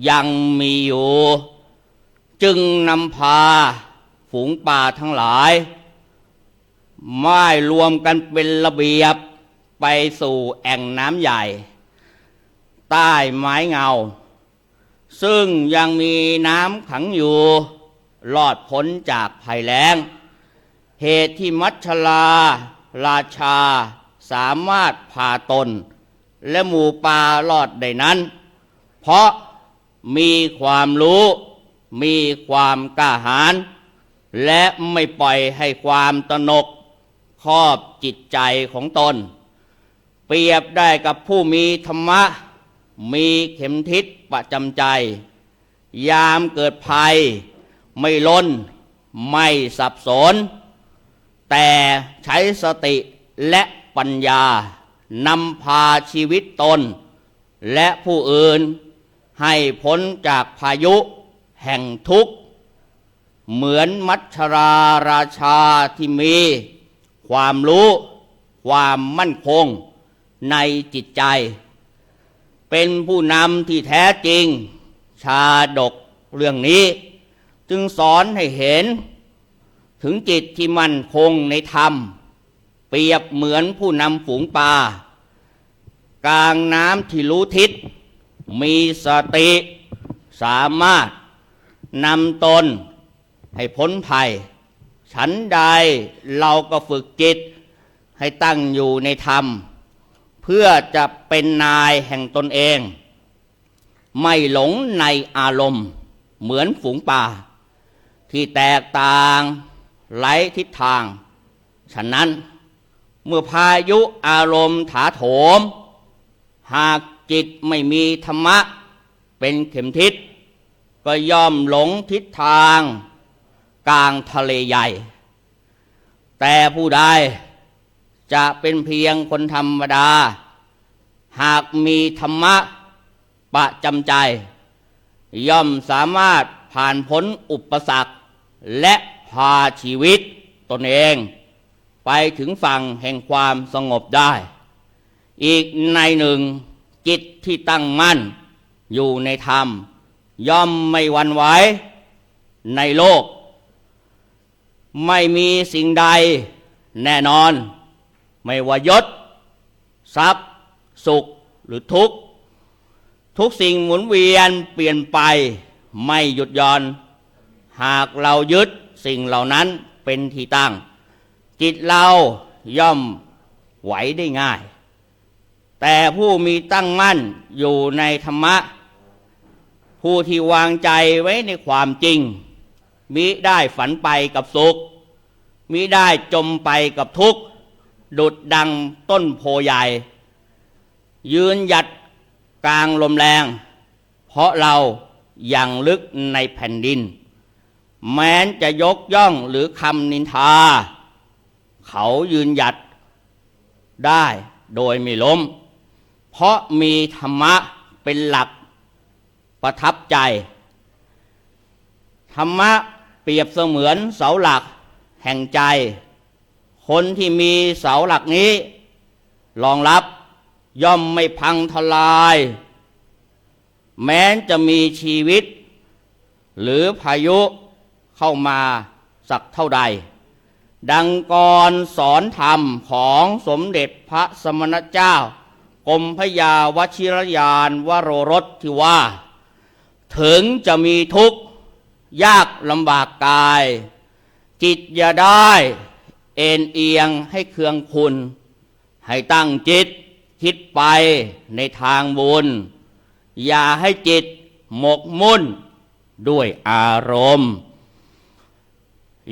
ยังมีอยู่จึงนำพาฝูงปลาทั้งหลายม่ายรวมกันเป็นระเบียบไปสู่แอ่งน้ำใหญ่ใต้ไม้เงาซึ่งยังมีน้ำขังอยู่รอดพ้นจากภัยแล้งเหตุที่มัชฌลาราชาสามารถพาตนและหมู่ปลารอดได้นั้นเพราะมีความรู้มีความกล้าหาญและไม่ปล่อยให้ความตระหนก ครอบจิตใจของตนเปรียบได้กับผู้มีธรรมะมีเข็มทิศประจำใจยามเกิดภัยไม่ล้นไม่สับสนแต่ใช้สติและปัญญานำพาชีวิตตนและผู้อื่นให้พ้นจากพายุแห่งทุกข์เหมือนมัชฌราราชาที่มีความรู้ความมั่นคงในจิตใจเป็นผู้นำที่แท้จริงชาดกเรื่องนี้จึงสอนให้เห็นถึงจิตที่มั่นคงในธรรมเปรียบเหมือนผู้นำฝูงปลากลางน้ำที่รู้ทิศมีสติสามารถนำตนให้พ้นภัยฉันใดเราก็ฝึกจิตให้ตั้งอยู่ในธรรมเพื่อจะเป็นนายแห่งตนเองไม่หลงในอารมณ์เหมือนฝูงปลาที่แตกต่างไร้ทิศทางฉะนั้นเมื่อพายุอารมณ์ถาโถมหากจิตไม่มีธรรมะเป็นเข็มทิศก็ย่อมหลงทิศทางกลางทะเลใหญ่แต่ผู้ใดจะเป็นเพียงคนธรรมดาหากมีธรรมะประจำใจย่อมสามารถผ่านพ้นอุปสรรคและพาชีวิตตนเองไปถึงฝั่งแห่งความสงบได้อีกในหนึ่งจิตที่ตั้งมั่นอยู่ในธรรมย่อมไม่หวั่นไหวในโลกไม่มีสิ่งใดแน่นอนไม่ว่ายศทรัพย์สุขหรือทุกข์ทุกสิ่งหมุนเวียนเปลี่ยนไปไม่หยุดหย่อนหากเรายึดสิ่งเหล่านั้นเป็นที่ตั้งจิตเราย่อมไหวได้ง่ายแต่ผู้มีตั้งมั่นอยู่ในธรรมะผู้ที่วางใจไว้ในความจริงมิได้ฝันไปกับสุขมิได้จมไปกับทุกข์ดุจดังต้นโพใหญ่ยืนหยัดกลางลมแรงเพราะเรายังลึกในแผ่นดินแม้นจะยกย่องหรือคำนินทาเขายืนหยัดได้โดยไม่ล้มเพราะมีธรรมะเป็นหลักประทับใจธรรมะเปรียบเสมือนเสาหลักแห่งใจคนที่มีเสาหลักนี้รองรับย่อมไม่พังทลายแม้นจะมีชีวิตหรือพายุเข้ามาสักเท่าใดดังกรสอนธรรมของสมเด็จพระสมณเจ้ากรมพยาวชิรยานวโรรสที่ว่าถึงจะมีทุกข์ยากลำบากกายจิตอย่าได้เอ็นเอียงให้เคืองคุณให้ตั้งจิตคิดไปในทางบุญอย่าให้จิตหมกมุ่นด้วยอารมณ์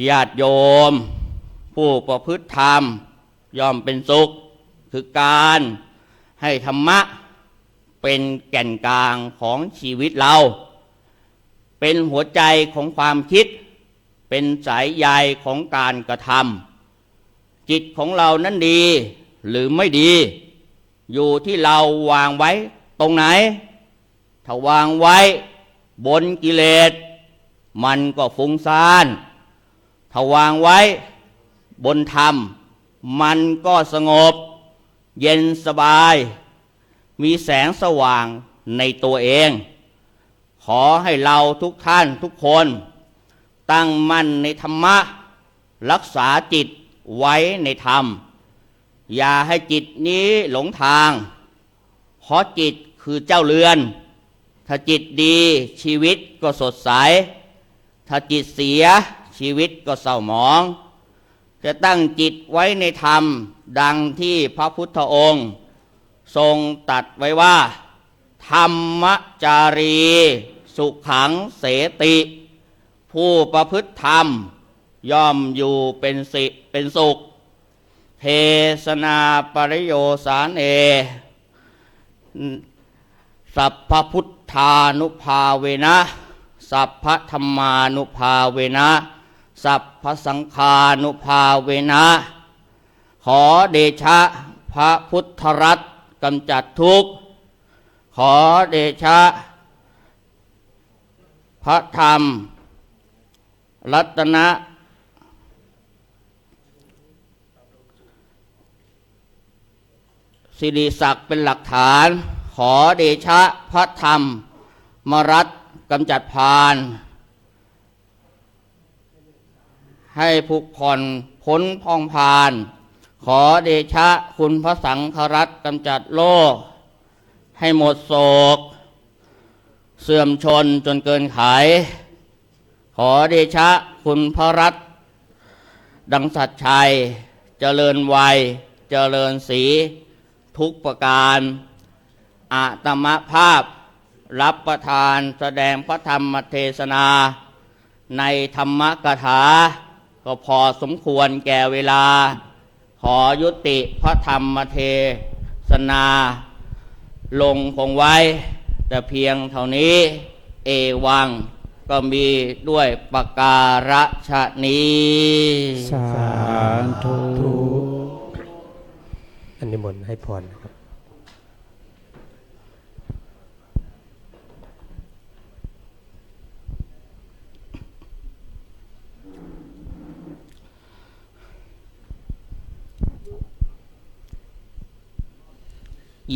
ญาติโยมผู้ประพฤติธรรมย่อมเป็นสุขคือการให้ธรรมะเป็นแก่นกลางของชีวิตเราเป็นหัวใจของความคิดเป็นสายใยของการกระทำจิตของเรานั้นดีหรือไม่ดีอยู่ที่เราวางไว้ตรงไหนถ้าวางไว้บนกิเลสมันก็ฟุ้งซ่านถ้าวางไว้บนธรรมมันก็สงบเย็นสบายมีแสงสว่างในตัวเองขอให้เราทุกท่านทุกคนตั้งมั่นในธรรมะรักษาจิตไว้ในธรรมอย่าให้จิตนี้หลงทางเพราะจิตคือเจ้าเรือนถ้าจิตดีชีวิตก็สดใสถ้าจิตเสียชีวิตก็เศร้าหมองจะตั้งจิตไว้ในธรรมดังที่พระพุทธองค์ทรงตรัสไว้ว่าธรรมจารีสุขังเสติผู้ประพฤติธรรมย่อมอยู่เป็นสุข เทศนาปริโยสานเอสัพพพุทธานุภาเวนะสัพพธรรมานุภาเวนะสัพพสังฆานุภาเวนะขอเดชะพระพุทธรัตน์กำจัดทุกข์ขอเดชะพระธรรมรัตนะสิริศักดิ์เป็นหลักฐานขอเดชะพระธรรมมรัตกำจัดพานให้ผุผ่อนพ้นพองพานขอเดชะคุณพระสังฆรัตน์กำจัดโลกให้หมดโศกเสื่อมชนจนเกินไขขอเดชะคุณพระรัตน์ดังสัจชัยเจริญวัยเจริญศรีทุกประการอาตมภาพรับประทานแสดงพระธรรมเทศนาในธรรมกถาก็พอสมควรแก่เวลาขอยุติพระธรรมเทศนาลงคงไว้แต่เพียงเท่านี้เอวังก็มีด้วยประการฉนี้ สาธุ อันนิมนต์ให้พรนะครับ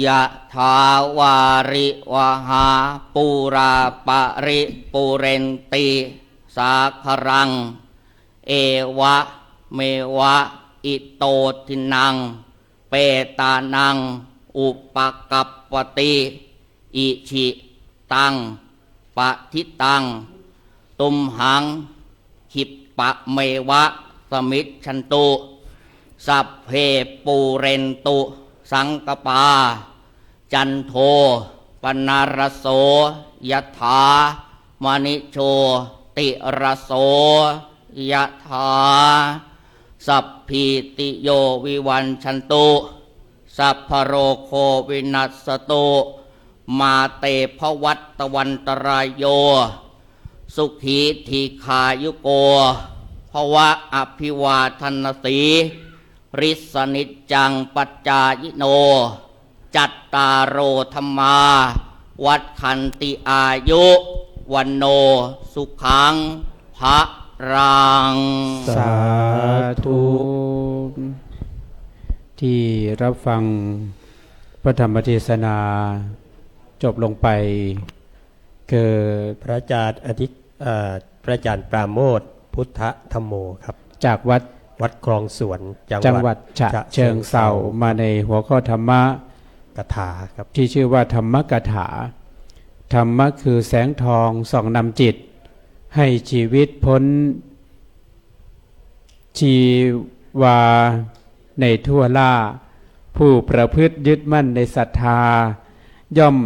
ยะถาวาริวหาปูราปริปูเรนติสาครังเอวะเมวะอิโตทินังเปตานังอุปกัปปติอิชิตังปะทิตังตุมหังขิปปะเมวะสมิจฉันตุสัพเพปูเรนตุสังกปาจันโทปนารโสยถามณิโชติรโสยถาสัพพิติโยวิวันชันตุสัพพโรโควินัสตุมาเตภวัตตวันตรายโยสุขีทีขายุโกภวะอภิวาทนสีริสนิจจังปัจจายโนจัตตารโอธรรมาวัฏขันติอายุวันโนสุขังภะรัง สาธุที่รับฟังพระธรรมเทศนาจบลงไปเกิด พระอาจารย์พระอาจารย์ปราโมทย์พุทธธรรมโมครับ จากวัด วัดคลองสวน จังหวัดฉะเชิงเทรามาในหัวข้อธรรมะ กถาครับ ที่ชื่อว่าธรรมกถาธรรมะคือแสงทองส่องนำจิตให้ชีวิตพ้นชีวาในทั่วล่าผู้ประพฤติยึดมั่นในศรัทธาย่อม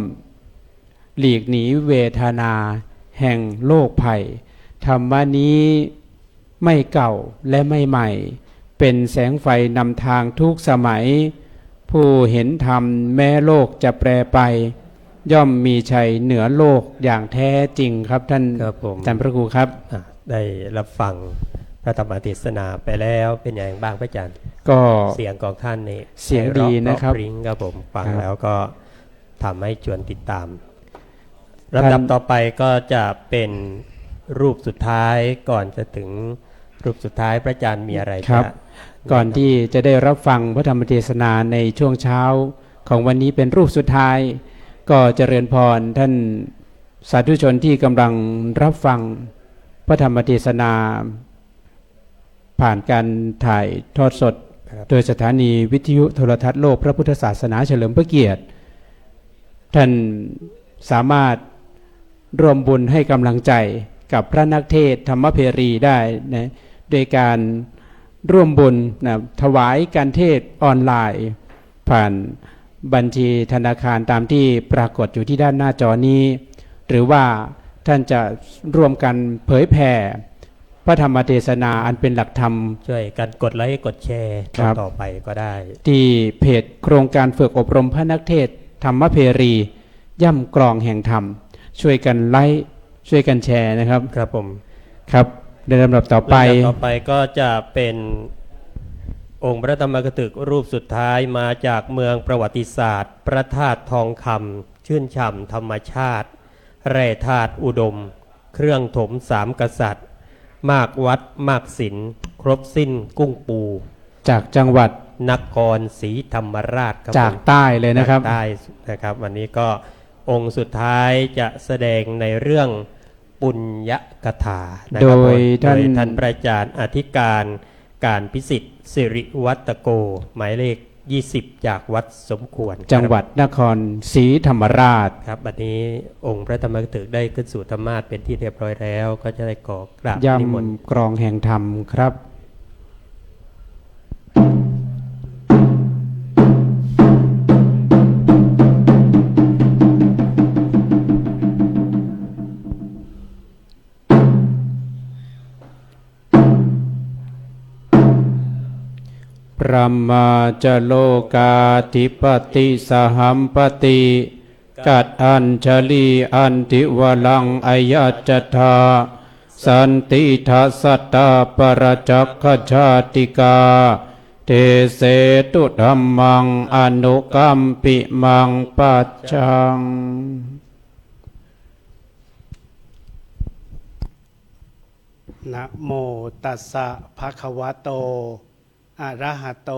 หลีกหนีเวทนาแห่งโลกภัยธรรมะนี้ไม่เก่าและไม่ใหม่เป็นแสงไฟนำทางทุกสมัยผู้เห็นธรรมแม้โลกจะแปรไปย่อมมีชัยเหนือโลกอย่างแท้จริงครับท่าน ครับผม ท่านพระครูครับ ได้รับฟังพระธรรมเทศนาไปแล้วเป็นอย่างไรบ้างพระอาจารย์ ก็ เสียงของท่านนี่ เสียงดีนะครับ เพาเพาปริ้งครับผมฟัง ครับ แล้วก็ทำให้ชวนติดตามลำดับต่อไปก็จะเป็นรูปสุดท้ายก่อนจะถึงรูปสุดท้ายพระอาจารย์มีอะไร ครับ จะ ก่อนที่จะได้รับฟังพระธรรมเทศนาในช่วงเช้าของวันนี้เป็นรูปสุดท้าย ก็เจริญพรท่านสาธุชนที่กำลังรับฟังพระธรรมเทศนา ผ่านการถ่ายทอดสด ครับ โดยสถานีวิทยุโทรทัศน์โลกพระพุทธศาสนาเฉลิมพระเกียรติ ท่านสามารถร่วมบุญให้กำลังใจกับพระนักเทศน์ธรรมเพรีได้นะโดยการร่วมบุญนะถวายการเทศน์ออนไลน์ ผ่านบัญชีธนาคารตามที่ปรากฏอยู่ที่ด้านหน้าจอนี้ หรือว่าท่านจะร่วมกันเผยแผ่ พระธรรมเทศนาอันเป็นหลักธรรม ช่วยกันกดไลค์กดแชร์ ครับ ต่อไปก็ได้ ที่เพจโครงการฝึกอบรมพระนักเทศน์ธรรมเพรีย่ำกรองแห่งธรรม ช่วยกันไลค์ช่วยกันแชร์นะครับ ครับผม ครับในลำดับต่อไป ลำดับต่อไปก็จะเป็นองค์พระธรรมกถึกรูปสุดท้ายมาจากเมืองประวัติศาสตร์ พระธาตุทองคำชื่นฉ่ำธรรมชาติ แร่ธาตุอุดม เครื่องถมสามกษัตริย์ มากวัดมากศิลป์ครบสิ้นกุ้งปู จากจังหวัด นครศรีธรรมราชครับ จาก ผม ใต้เลยนะครับ จากใต้นะครับ วันนี้ก็องค์สุดท้ายจะแสดงในเรื่องปุญญกถานะ โด ครับ ย โด ท่าน ยท่านพระอาจารย์อธิการพิสิทธิ์สิริวัตโก หมายเลข 20 จากวัดสมควร จังหวัดนครศรีธรรมราช ครับบัดนี้องค์พระธรรมกถึกได้ขึ้นสู่ธรรมาสน์เป็นที่เรียบร้อยแล้ว ก็จะได้ขอกราบนิมนต์ ย่ำกรองแห่งธรรมครับ พระมาจโลกาธิปติสหัมปติกัดอัญชลีอันติวลังอายจทาสันติทัสสตตาปรจักขชาติกาเทเสตุธัมมังอนุกัมปิมังปัจจัง นะโมตัสสะภะคะวะโตอะระหะโต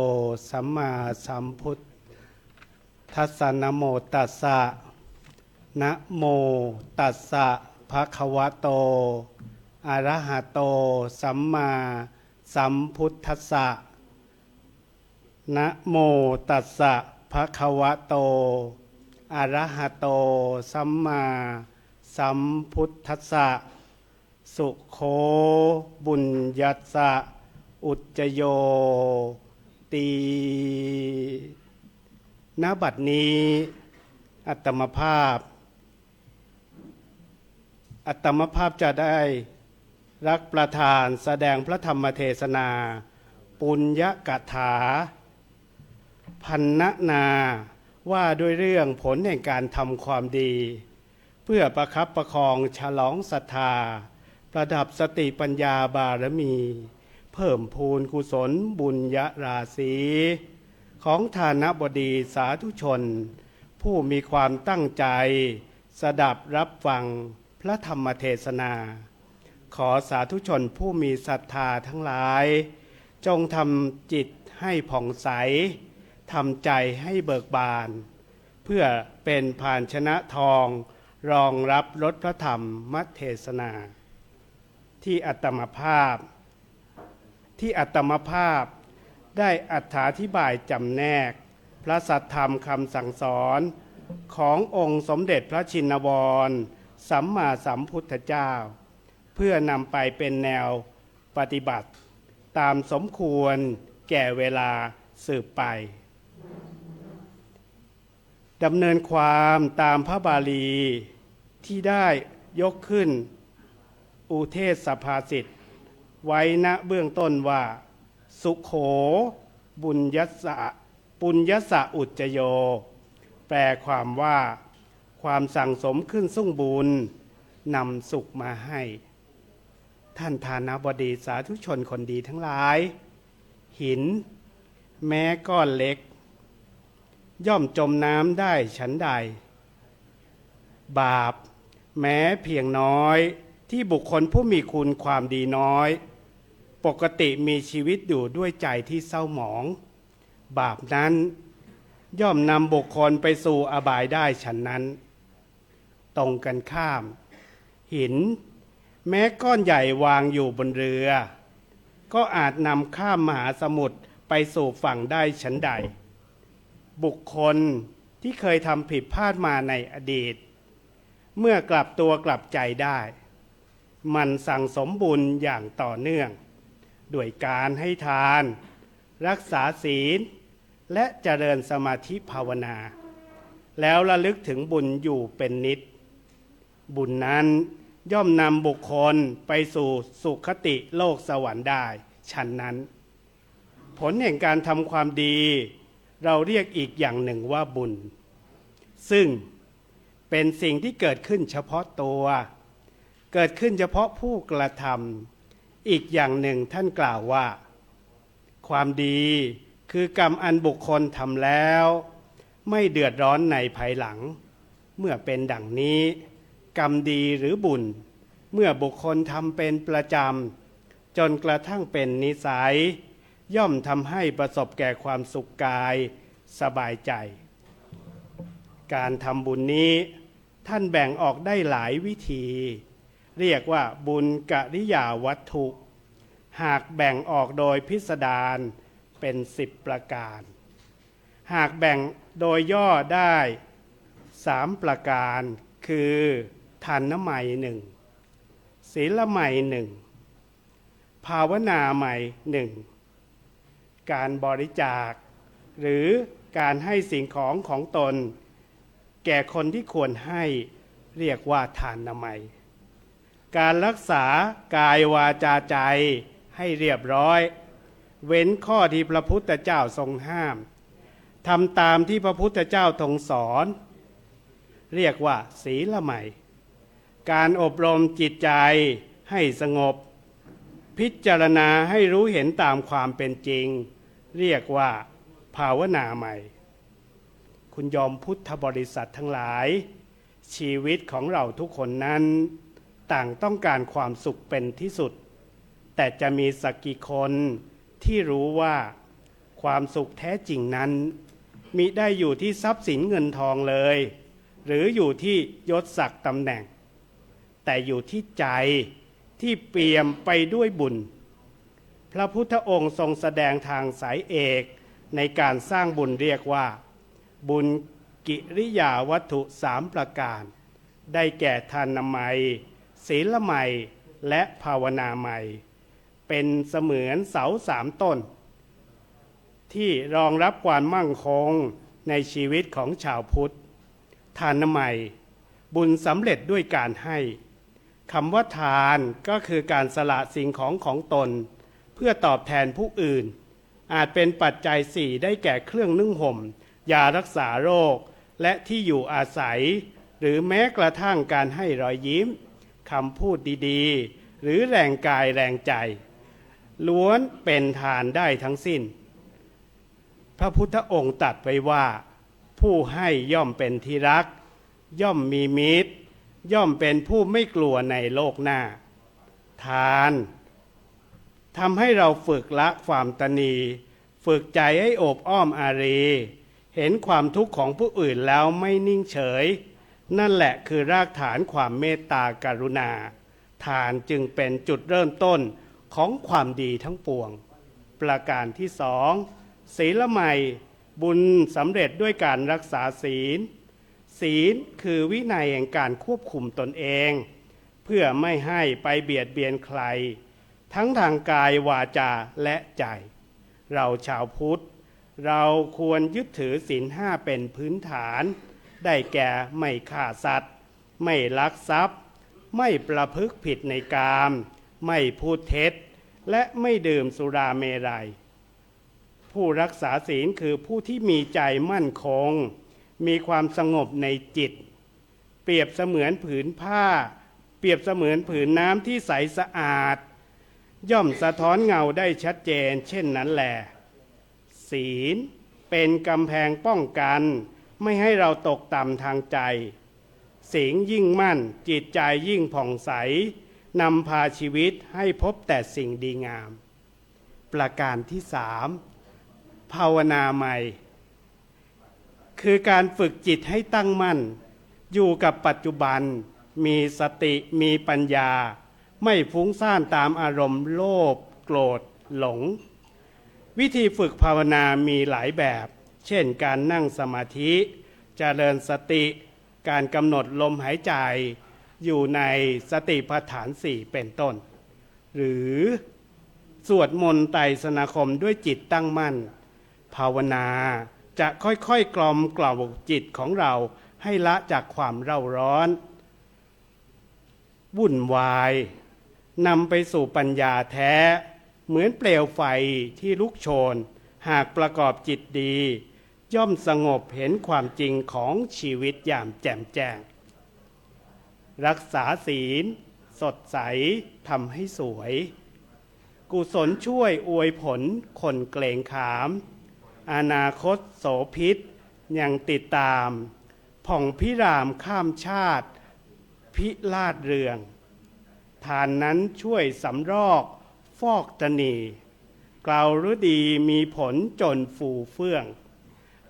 สัมมาสัมพุทธัสสะนะโมตัสสะนะโมตัสสะภะคะวะโตอะระหะโตสัมมาสัมพุทธัสสะนะโมตัสสะภะคะวะโตอะระหะโตสัมมาสัมพุทธัสสะสุโขบุญยัสสะอุจจโยตีณบัดนี้อัตมภาพจะได้รักประทานแสดงพระธรรมเทศนาปุญญกถาพันนาว่าด้วยเรื่องผลแห่งการทำความดี เพื่อประคับประคองฉลองศรัทธาประดับสติปัญญาบารมี เพิ่มพูนกุศลบุญญราศีของฐานบดีสาธุชน ผู้มีความตั้งใจสดับรับฟังพระธรรมเทศนา ขอสาธุชนผู้มีศรัทธาทั้งหลาย จงทำจิตให้ผ่องใสทำใจให้เบิกบาน เพื่อเป็นภาชนะทองรองรับรสพระธรรมเทศนา ที่อัตมภาพได้อธิบายจำแนกพระสัทธรรมคำสั่งสอนขององค์สมเด็จพระชินวรสัมมาสัมพุทธเจ้า เพื่อนำไปเป็นแนวปฏิบัติตามสมควรแก่เวลาสืบไปดำเนินความตามพระบาลีที่ได้ยกขึ้นอุเทศภาษิตไว้ณเบื้องต้นว่าสุโขบุญยัสสะอุจจโยแปลความว่าความสั่งสมขึ้นสุ่งบุญนำสุขมาให้ท่านฐานบดีสาธุชนคนดีทั้งหลายหินแม้ก้อนเล็กย่อมจมน้ำได้ฉันใดบาปแม้เพียงน้อยที่บุคคลผู้มีคุณความดีน้อยปกติมีชีวิตอยู่ด้วยใจที่เศร้าหมองบาปนั้นย่อมนำบุคคลไปสู่อบายได้ฉันนั้นตรงกันข้ามหินแม้ก้อนใหญ่วางอยู่บนเรือก็อาจนำข้ามมหาสมุทรไปสู่ฝั่งได้ฉันใดบุคคลที่เคยทำผิดพลาดมาในอดีตเมื่อกลับตัวกลับใจได้มันสั่งสมบุญอย่างต่อเนื่องด้วยการให้ทานรักษาศีลและเจริญสมาธิภาวนาแล้วระลึกถึงบุญอยู่เป็นนิจบุญนั้น ย่อมนำบุคคลไปสู่สุคติโลกสวรรค์ได้ฉันนั้นผลแห่งการทำความดีเราเรียกอีกอย่างหนึ่งว่าบุญซึ่งเป็นสิ่งที่เกิดขึ้นเฉพาะตัวเกิดขึ้นเฉพาะผู้กระทำอีกอย่างหนึ่งท่านกล่าวว่าความดีคือกรรมอันบุคคลทำแล้วไม่เดือดร้อนในภายหลังเมื่อเป็นดังนี้กรรมดีหรือบุญเมื่อบุคคลทำเป็นประจำจนกระทั่งเป็นนิสัยย่อมทำให้ประสบแก่ความสุขกายสบายใจการทำบุญนี้ท่านแบ่งออกได้หลายวิธีเรียกว่าบุญกริยาวัตถุหากแบ่งออกโดยพิสดารเป็น10ประการหากแบ่งโดยย่อได้3ประการคือทานไมยหนึ่งศีลไมยหนึ่งภาวนาไมยหนึ่งการบริจาคหรือการให้สิ่งของของตนแก่คนที่ควรให้เรียกว่าทานไมยการรักษากายวาจาใจให้เรียบร้อยเว้นข้อที่พระพุทธเจ้าทรงห้ามทำตามที่พระพุทธเจ้าทรงสอนเรียกว่าศีลไมยการอบรมจิตใจให้สงบพิจารณาให้รู้เห็นตามความเป็นจริงเรียกว่าภาวนาไมยคุณยอมพุทธบริษัททั้งหลายชีวิตของเราทุกคนนั้นต่างต้องการความสุขเป็นที่สุดแต่จะมีสักกี่คนที่รู้ว่าความสุขแท้จริงนั้นมิได้อยู่ที่ทรัพย์สินเงินทองเลยหรืออยู่ที่ยศศักดิ์ตำแหน่งแต่อยู่ที่ใจที่เปี่ยมไปด้วยบุญพระพุทธองค์ทรงแสดงทางสายเอกในการสร้างบุญเรียกว่าบุญกิริยาวัตถุ3ประการได้แก่ทานไมยศีลไมยและภาวนาไมยเป็นเสมือนเสา3ต้นที่รองรับความมั่งคงในชีวิตของชาวพุทธทานไมยบุญสำเร็จด้วยการให้คำว่าทานก็คือการสละสิ่งของของตนเพื่อตอบแทนผู้อื่นอาจเป็นปัจจัย4ได้แก่เครื่องนึ่งห่มยารักษาโรคและที่อยู่อาศัยหรือแม้กระทั่งการให้รอยยิ้มคำพูดดีๆหรือแรงกายแรงใจล้วนเป็นทานได้ทั้งสิ้นพระพุทธองค์ตรัสไว้ว่าผู้ให้ย่อมเป็นที่รักย่อมมีมิตรย่อมเป็นผู้ไม่กลัวในโลกหน้าทานทำให้เราฝึกละความตณีฝึกใจให้โอบอ้อมอารีเห็นความทุกข์ของผู้อื่นแล้วไม่นิ่งเฉยนั่นแหละคือรากฐานความเมตตากรุณาทานจึงเป็นจุดเริ่มต้นของความดีทั้งปวงประการที่2ศีลไมยบุญสำเร็จด้วยการรักษาศีลศีลคือวินัยแห่งการควบคุมตนเองเพื่อไม่ให้ไปเบียดเบียนใครทั้งทางกายวาจาและใจเราชาวพุทธเราควรยึดถือศีล5เป็นพื้นฐานได้แก่ไม่ฆ่าสัตว์ไม่ลักทรัพย์ไม่ประพฤติผิดในกามไม่พูดเท็จและไม่ดื่มสุราเมรัยผู้รักษาศีลคือผู้ที่มีใจมั่นคงมีความสงบในจิตเปรียบเสมือนผืนผ้าเปรียบเสมือนผืนน้ำที่ใสสะอาดย่อมสะท้อนเงาได้ชัดเจนเช่นนั้นแหละศีลเป็นกำแพงป้องกันไม่ให้เราตกต่ำทางใจศีลยิ่งมั่นจิตใจยิ่งผ่องใสนำพาชีวิตให้พบแต่สิ่งดีงามประการที่3ภาวนาไมยคือการฝึกจิตให้ตั้งมั่นอยู่กับปัจจุบันมีสติมีปัญญาไม่ฟุ้งซ่านตามอารมณ์โลภโกรธหลงวิธีฝึกภาวนามีหลายแบบเช่นการนั่งสมาธิเจริญสติการกำหนดลมหายใจอยู่ในสติปัฏฐาน 4เป็นต้นหรือสวดมนต์ไตรสนาคมด้วยจิตตั้งมั่นภาวนาจะค่อยๆกล่อมกล่อมจิตของเราให้ละจากความเร่าร้อน วุ่นวายนำไปสู่ปัญญาแท้เหมือนเปลวไฟที่ลุกโชนหากประกอบจิตดีย่อมสงบเห็นความจริงของชีวิตอย่างแจ่มแจ้งรักษาศีลสดใสทำให้สวยกุศลช่วยอวยผลคนเกรงขามอนาคตโสภิษยังติดตามผ่องพิรามข้ามชาติพิลาดเรืองทานนั้นช่วยสำรอกฟอกตนีกล่าวฤดีมีผลจนฟูเฟื่อง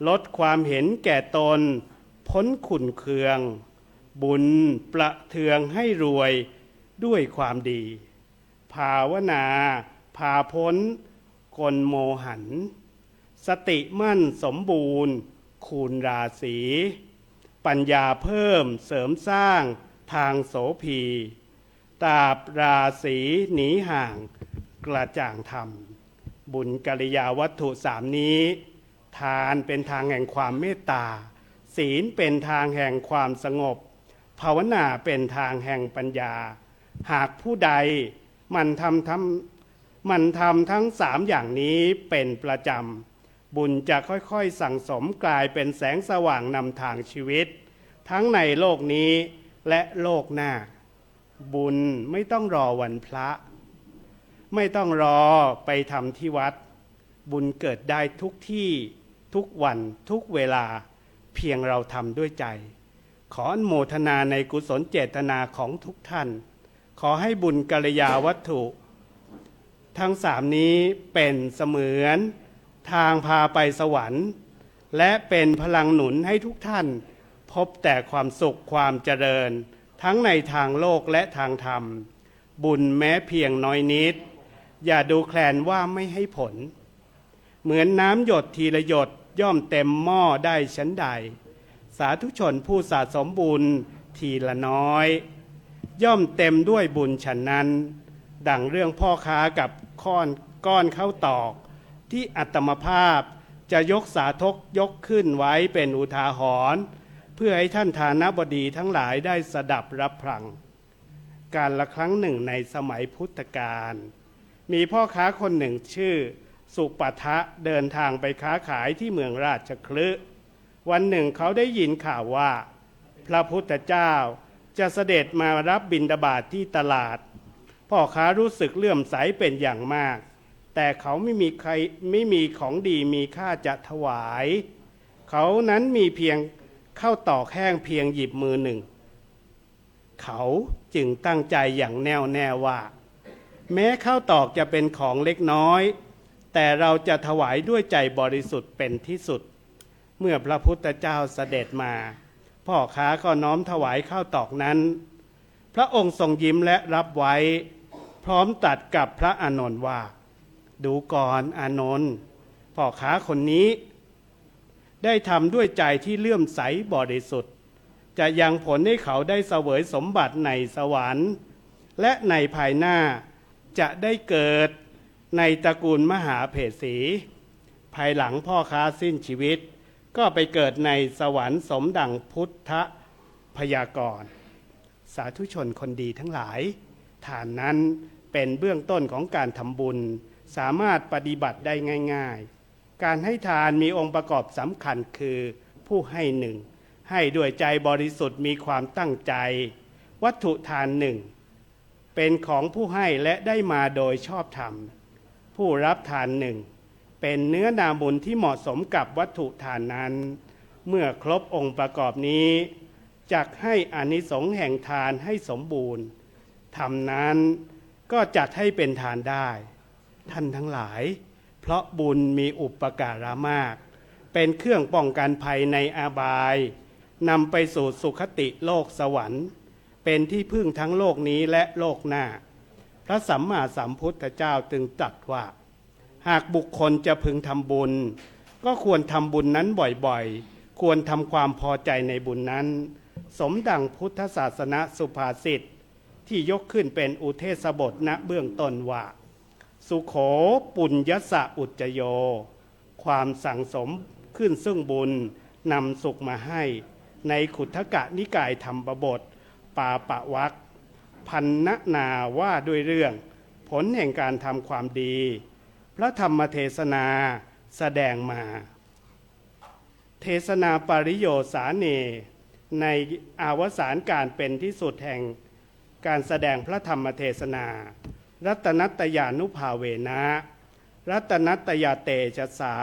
ลดความเห็นแก่ตนพ้นขุ่นเคืองบุญประเทืองให้รวยด้วยความดีภาวนาพาพ้นกลโมหันสติมั่นสมบูรณ์คูณราศีปัญญาเพิ่มเสริมสร้างทางโสภีตราบราศีหนีห่างกระจ่างธรรมบุญกิริยาวัตถุสามนี้ทานเป็นทางแห่งความเมตตาศีลเป็นทางแห่งความสงบภาวนาเป็นทางแห่งปัญญาหากผู้ใดมันทำทั้งสามอย่างนี้เป็นประจำบุญจะค่อยๆสั่งสมกลายเป็นแสงสว่างนำทางชีวิตทั้งในโลกนี้และโลกหน้าบุญไม่ต้องรอวันพระไม่ต้องรอไปทำที่วัดบุญเกิดได้ทุกที่ทุกวันทุกเวลาเพียงเราทำด้วยใจขออนุโมทนาในกุศลเจตนาของทุกท่านขอให้บุญกัลยาวัตถุทั้งสามนี้เป็นเสมือนทางพาไปสวรรค์และเป็นพลังหนุนให้ทุกท่านพบแต่ความสุขความเจริญทั้งในทางโลกและทางธรรมบุญแม้เพียงน้อยนิดอย่าดูแคลนว่าไม่ให้ผลเหมือนน้ำหยดทีละหยดย่อมเต็มหม้อได้ชั้นใดสาธุชนผู้สะสมบุญทีละน้อยย่อมเต็มด้วยบุญฉันนั้นดังเรื่องพ่อค้ากับก้อนข้าวตอกที่อัตมภาพจะยกสาธกยกขึ้นไว้เป็นอุทาหรณ์เพื่อให้ท่านฐานบดีทั้งหลายได้สดับรับฟังการละครั้งหนึ่งในสมัยพุทธกาลมีพ่อค้าคนหนึ่งชื่อสุปทะเดินทางไปค้าขายที่เมืองราชคฤห์วันหนึ่งเขาได้ยินข่าวว่าพระพุทธเจ้าจะเสด็จมารับบิณฑบาตที่ตลาดพ่อค้ารู้สึกเลื่อมใสเป็นอย่างมากแต่เขาไม่มีของดีมีค่าจะถวายเขานั้นมีเพียงข้าวตอกแห้งเพียงหยิบมือหนึ่งเขาจึงตั้งใจอย่างแน่วแน่ว่าแม้ข้าวตอกจะเป็นของเล็กน้อยแต่เราจะถวายด้วยใจบริสุทธิ์เป็นที่สุดเมื่อพระพุทธเจ้าเสด็จมาพ่อค้าก็น้อมถวายข้าวตอกนั้นพระองค์ทรงยิ้มและรับไว้พร้อมตรัสกับพระอานนท์ว่าดูก่อนอานนท์พ่อค้าคนนี้ได้ทำด้วยใจที่เลื่อมใสบริสุทธิ์จะยังผลให้เขาได้เสวยสมบัติในสวรรค์และในภายหน้าจะได้เกิดในตระกูลมหาเพศสีภายหลังพ่อค้าสิ้นชีวิตก็ไปเกิดในสวรรค์สมดังพุทธพยากรณ์สาธุชนคนดีทั้งหลายฐานนั้นเป็นเบื้องต้นของการทำบุญสามารถปฏิบัติได้ง่ายๆการให้ทานมีองค์ประกอบสำคัญคือผู้ให้หนึ่งให้ด้วยใจบริสุทธิ์มีความตั้งใจวัตถุทานหนึ่งเป็นของผู้ให้และได้มาโดยชอบธรรมผู้รับทานหนึ่งเป็นเนื้อนาบุญที่เหมาะสมกับวัตถุทานนั้นเมื่อครบองค์ประกอบนี้จักให้อานิสงส์แห่งทานให้สมบูรณ์ธรรมนั้นก็จัดให้เป็นทานได้ท่านทั้งหลายเพราะบุญมีอุปการะมากเป็นเครื่องป้องกันภัยในอบายนำไปสู่สุคติโลกสวรรค์เป็นที่พึ่งทั้งโลกนี้และโลกหน้าพระสัมมาสัมพุทธเจ้าจึงตรัสว่าหากบุคคลจะพึงทำบุญก็ควรทำบุญนั้นบ่อยๆควรทำความพอใจในบุญนั้นสมดังพุทธศาสนสุภาษิตที่ยกขึ้นเป็นอุเทศบทณเบื้องต้นว่าสุโขปุญญสะอุจจโยความสั่งสมขึ้นซึ่งบุญนำสุขมาให้ในขุททกนิกายธรรมบทปาปะวัก พันนาว่าด้วยเรื่องผลแห่งการทำความดี พระธรรมเทศนาแสดงมา เทศนาปริโยสาเนในอวสานการเป็นที่สุดแห่งการแสดงพระธรรมเทศนา รัตนัตยานุภาเวนะรัตนัตยาเตชะสา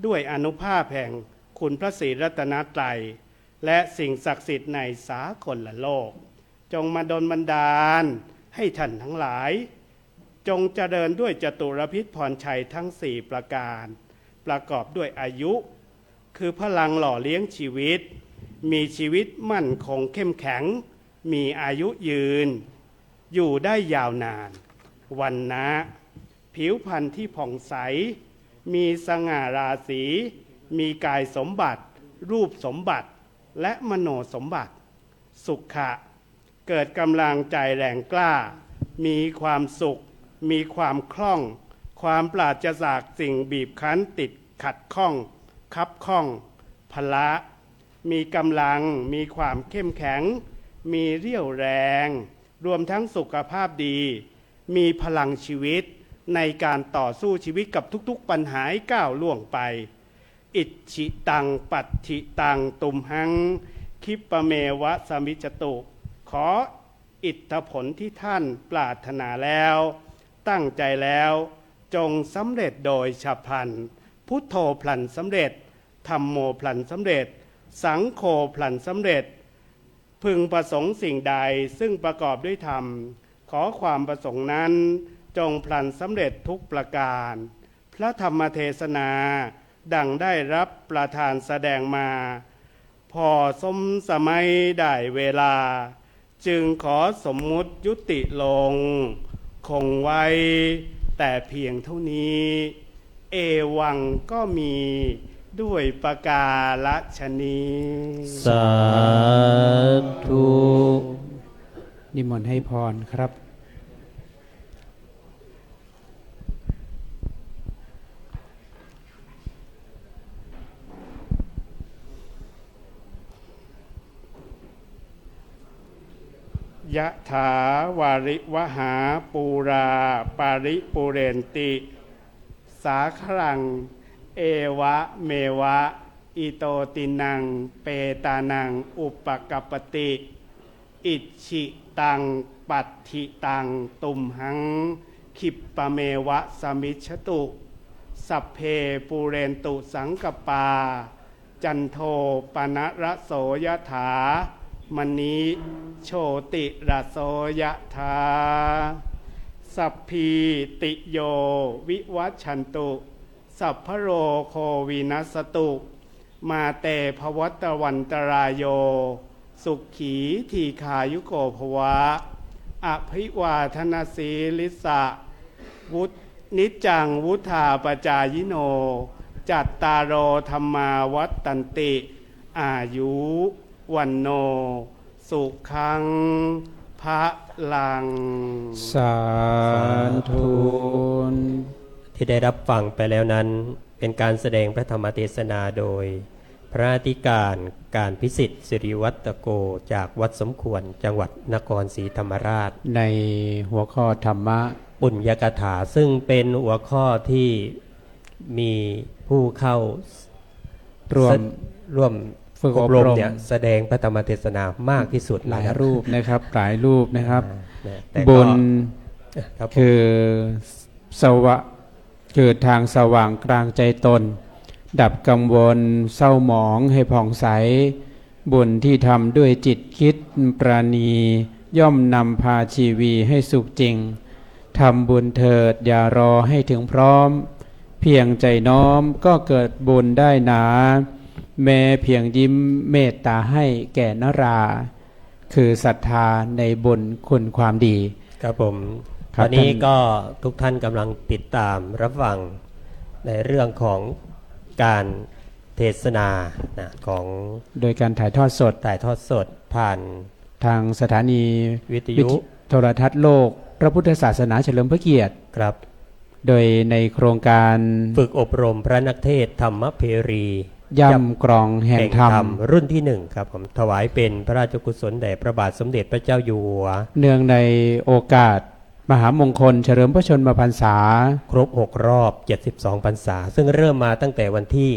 ด้วยอนุภาพแห่งคุณพระศรีรัตนตรัยและสิ่งศักดิ์สิทธิ์ในสากลโลก จงมาดลบันดาลให้ท่านทั้งหลาย จงเจริญด้วยจตุรพิษพรชัยทั้งสี่ประการประกอบด้วยอายุคือพลังหล่อเลี้ยงชีวิตมีชีวิตมั่นคงเข้มแข็งมีอายุยืนอยู่ได้ยาวนานวันนะผิวพรรณที่ผ่องใสมีสง่าราศีมีกายสมบัติรูปสมบัติและมโนสมบัติสุขะเกิดกำลังใจแรงกล้ามีความสุขมีความคล่องความปราศจากสิ่งบีบคั้นติดขัดข้องคับข้องพละมีกำลังมีความเข้มแข็งมีเรี่ยวแรงรวมทั้งสุขภาพดีมีพลังชีวิตในการต่อสู้ชีวิตกับทุกๆปัญหาก้าวล่วงไปอิจฉิตังปัตถิตังตุมหังคิปะเมวะสมิจตุขออิทธผลที่ท่านปรารถนาแล้วตั้งใจแล้วจงสำเร็จโดยฉับพลันพุทโธพลันสำเร็จธัมโมพลันสำเร็จสังโฆพลันสำเร็จพึงประสงค์สิ่งใดซึ่งประกอบด้วยธรรมขอความประสงค์นั้นจงพลันสำเร็จทุกประการพระธรรมเทศนาดังได้รับประทานแสดงมาพอสมสมัยได้เวลาจึงขอสมมุติยุติลงคงไว้แต่เพียงเท่านี้เอวังก็มีด้วยประกาศนี้ สาธุ นิมนต์ให้พรครับ ยะถาวาริวหาปูราปาริปุเรนติสาครังเอวะเมวะอิโตตินังเปตานังอุปกัปปติอิชิตังปัตถิตังตุมหังคิปปะเมวะสมิชฉตุสัพเพปูเรนตุสังกปาจันโทปนะระโสยถามณีโชติระโสยถาสัพพีติโยวิวัชชันตุสัพพโรโควินัสตุมาเตภวัตวันตรายโยสุขีทีคายุโกภวะอภิวาทนาสีลิสะวุฒนิจจังวุธาปจายโนจัตตารโอธรรมาวัตตันติอายุวันโนสุขังพระลัง สาธุ ที่ได้รับฟังไปแล้วนั้นเป็นการแสดงพระธรรมเทศนาโดยพระอธิการพิสิทธิ์สิริวัตโกจากวัดสมควรจังหวัดนครศรีธรรมราชในหัวข้อธรรมะปุญญกถาซึ่งเป็นหัวข้อที่มีผู้เข้าร่วมฝึกอบรมเนี่ยแสดงพระธรรมเทศนามากที่สุดหลายรูปนะครับหลายรูปนะครับบน คื คือทางสว่างกลางใจตนดับกังวลเศร้าหมองให้ผ่องใสบุญที่ทำด้วยจิตคิดปราณีย่อมนำพาชีวีให้สุขจริงทำบุญเถิดอย่ารอให้ถึงพร้อมเพียงใจน้อมก็เกิดบุญได้หนาแม้เพียงยิ้มเมตตาให้แก่นราคือศรัทธาในบุญคุณความดีครับผมตอนนี้ก็ทุกท่านกำลังติดตามรับฟังในเรื่องของการเทศนาของโดยการถ่ายทอดสดผ่านทางสถานีวิทยุโทรทัศน์โลกพระพุทธศาสนาเฉลิมพระเกียรติครับ โดยในโครงการฝึกอบรมพระนักเทศธรรมเพรี ย่ำกรองแห่งธรรม รุ่นที่1ครับผมถวายเป็นพระราชกุศลแด่พระบาทสมเด็จพระเจ้าอยู่หัว เนื่องในโอกาสมหามงคลเฉลิมพระชนมพรรษา ครบ6 รอบ 72 พรรษา ซึ่งเริ่มมาตั้งแต่วันที่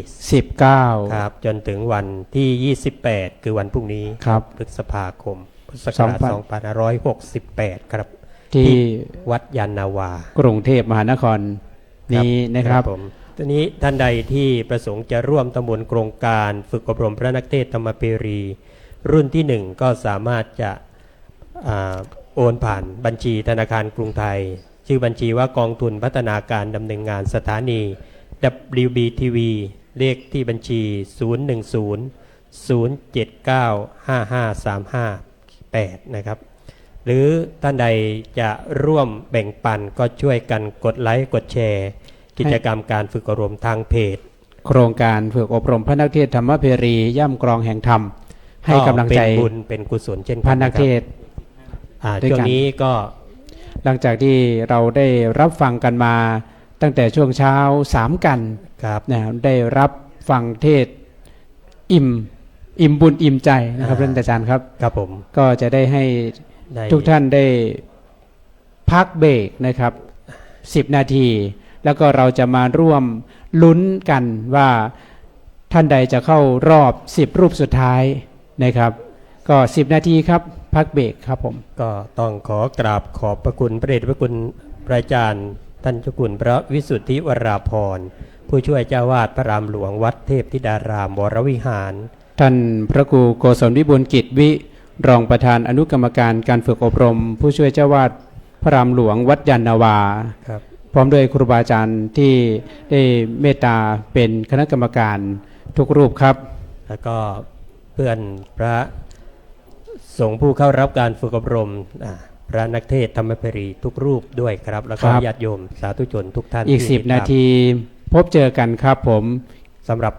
19 ครับจนถึงวันที่ 28 คือวันพรุ่งนี้ ครับ พฤษภาคมพุทธศักราช2568 ครับ ที่ วัดยานนาวาก รุงเทพมหานครนี้นะครับ ผมทีนี้ท่านใดที่ประสงค์จะร่วมตำบลโครงการฝึกอบรมพระนักเทศน์ธรรมเพรี รุ่นที่ 1 ก็สามารถจะโอนผ่านบัญชีธนาคารกรุงไทย ชื่อบัญชีว่ากองทุนพัฒนาการดำเนินงานสถานี WBTV เลขที่บัญชี 010-079-55358 นะครับหรือท่านใดจะร่วมแบ่งปันก็ช่วยกันกดไลค์กดแชร์ กิจกรรมการฝึกอบรมทางเพจ โครงการฝึกอบรมพระนักเทศน์ธรรมเพรีย่ำกรองแห่งธรรม ให้กำลังใจ เป็นบุญเป็นกุศลเช่น พ กั ระ น นัก นะค เท รับ ศน์ ด้วย ช่ว กั ง น นี้ก็ หลังจากที่เราได้รับฟังกันมาตั้งแต่ช่วงเช้า3 กัน ครับ นะได้รับฟังเทศน์อิ่มบุญอิ่มใจนะครับท่านอาจารย์ครับ ครับผม ก็จะได้ให้ ได้ ทุกท่านได้พักเบรกนะครับ10 นาที แล้วก็เราจะมาร่วมลุ้นกันว่าท่านใดจะเข้ารอบ10 รูปสุดท้ายนะครับ ก็10 นาทีครับพักเบรกครับผม ก็ต้องขอกราบขอบพระคุณพระเดชพระคุณพระอาจารย์ท่านเจ้าคุณพระวิสุทธิวราภรณ์ผู้ช่วยเจ้าวาดพระรามหลวงวัดเทพธิดารามวรวิหาร ท่านพระครูโกศลวิบูลย์กิจวิรองประธานอนุกรรมการการฝึกอบรม ผู้ช่วยเจ้าวาดพระรามหลวงวัดยานนาวา ครับ พร้อมด้วยครูบาอาจารย์ที่ได้เมตตาเป็นคณะกรรมการทุกรูปครับ แล้วก็เพื่อนพระสงฆ์ผู้เข้ารับการฝึกอบรมพระนักเทศน์ธรรมเพรีทุกรูปด้วยครับ แล้วก็ ครับ ญาติโยมสาธุชนทุกท่าน อีก ที่ติด 10 ต นาทีพบเจอกันครับผม สำหรับ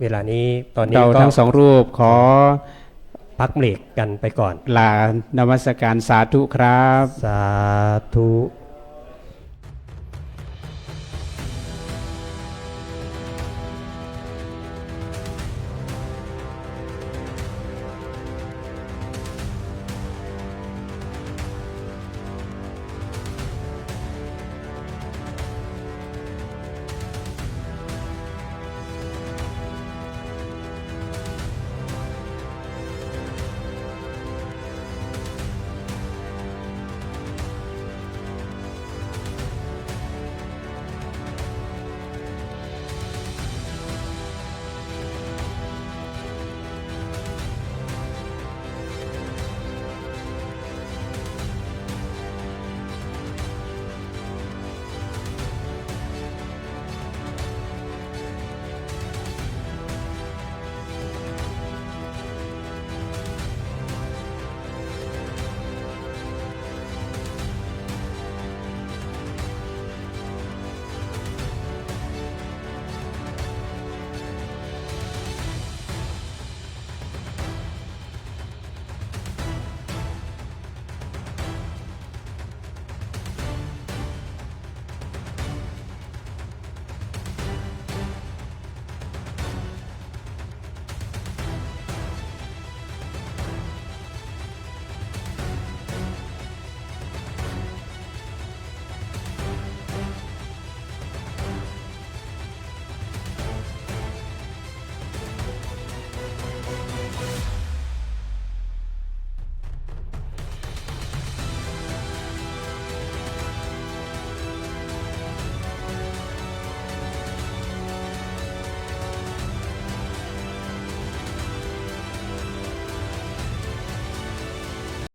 เวลานี้ตอนนี้ เรา ก็ ทั้ง2 รูปขอ พักเบรกกันไปก่อน ลานมัสการสาธุครับ สาธุ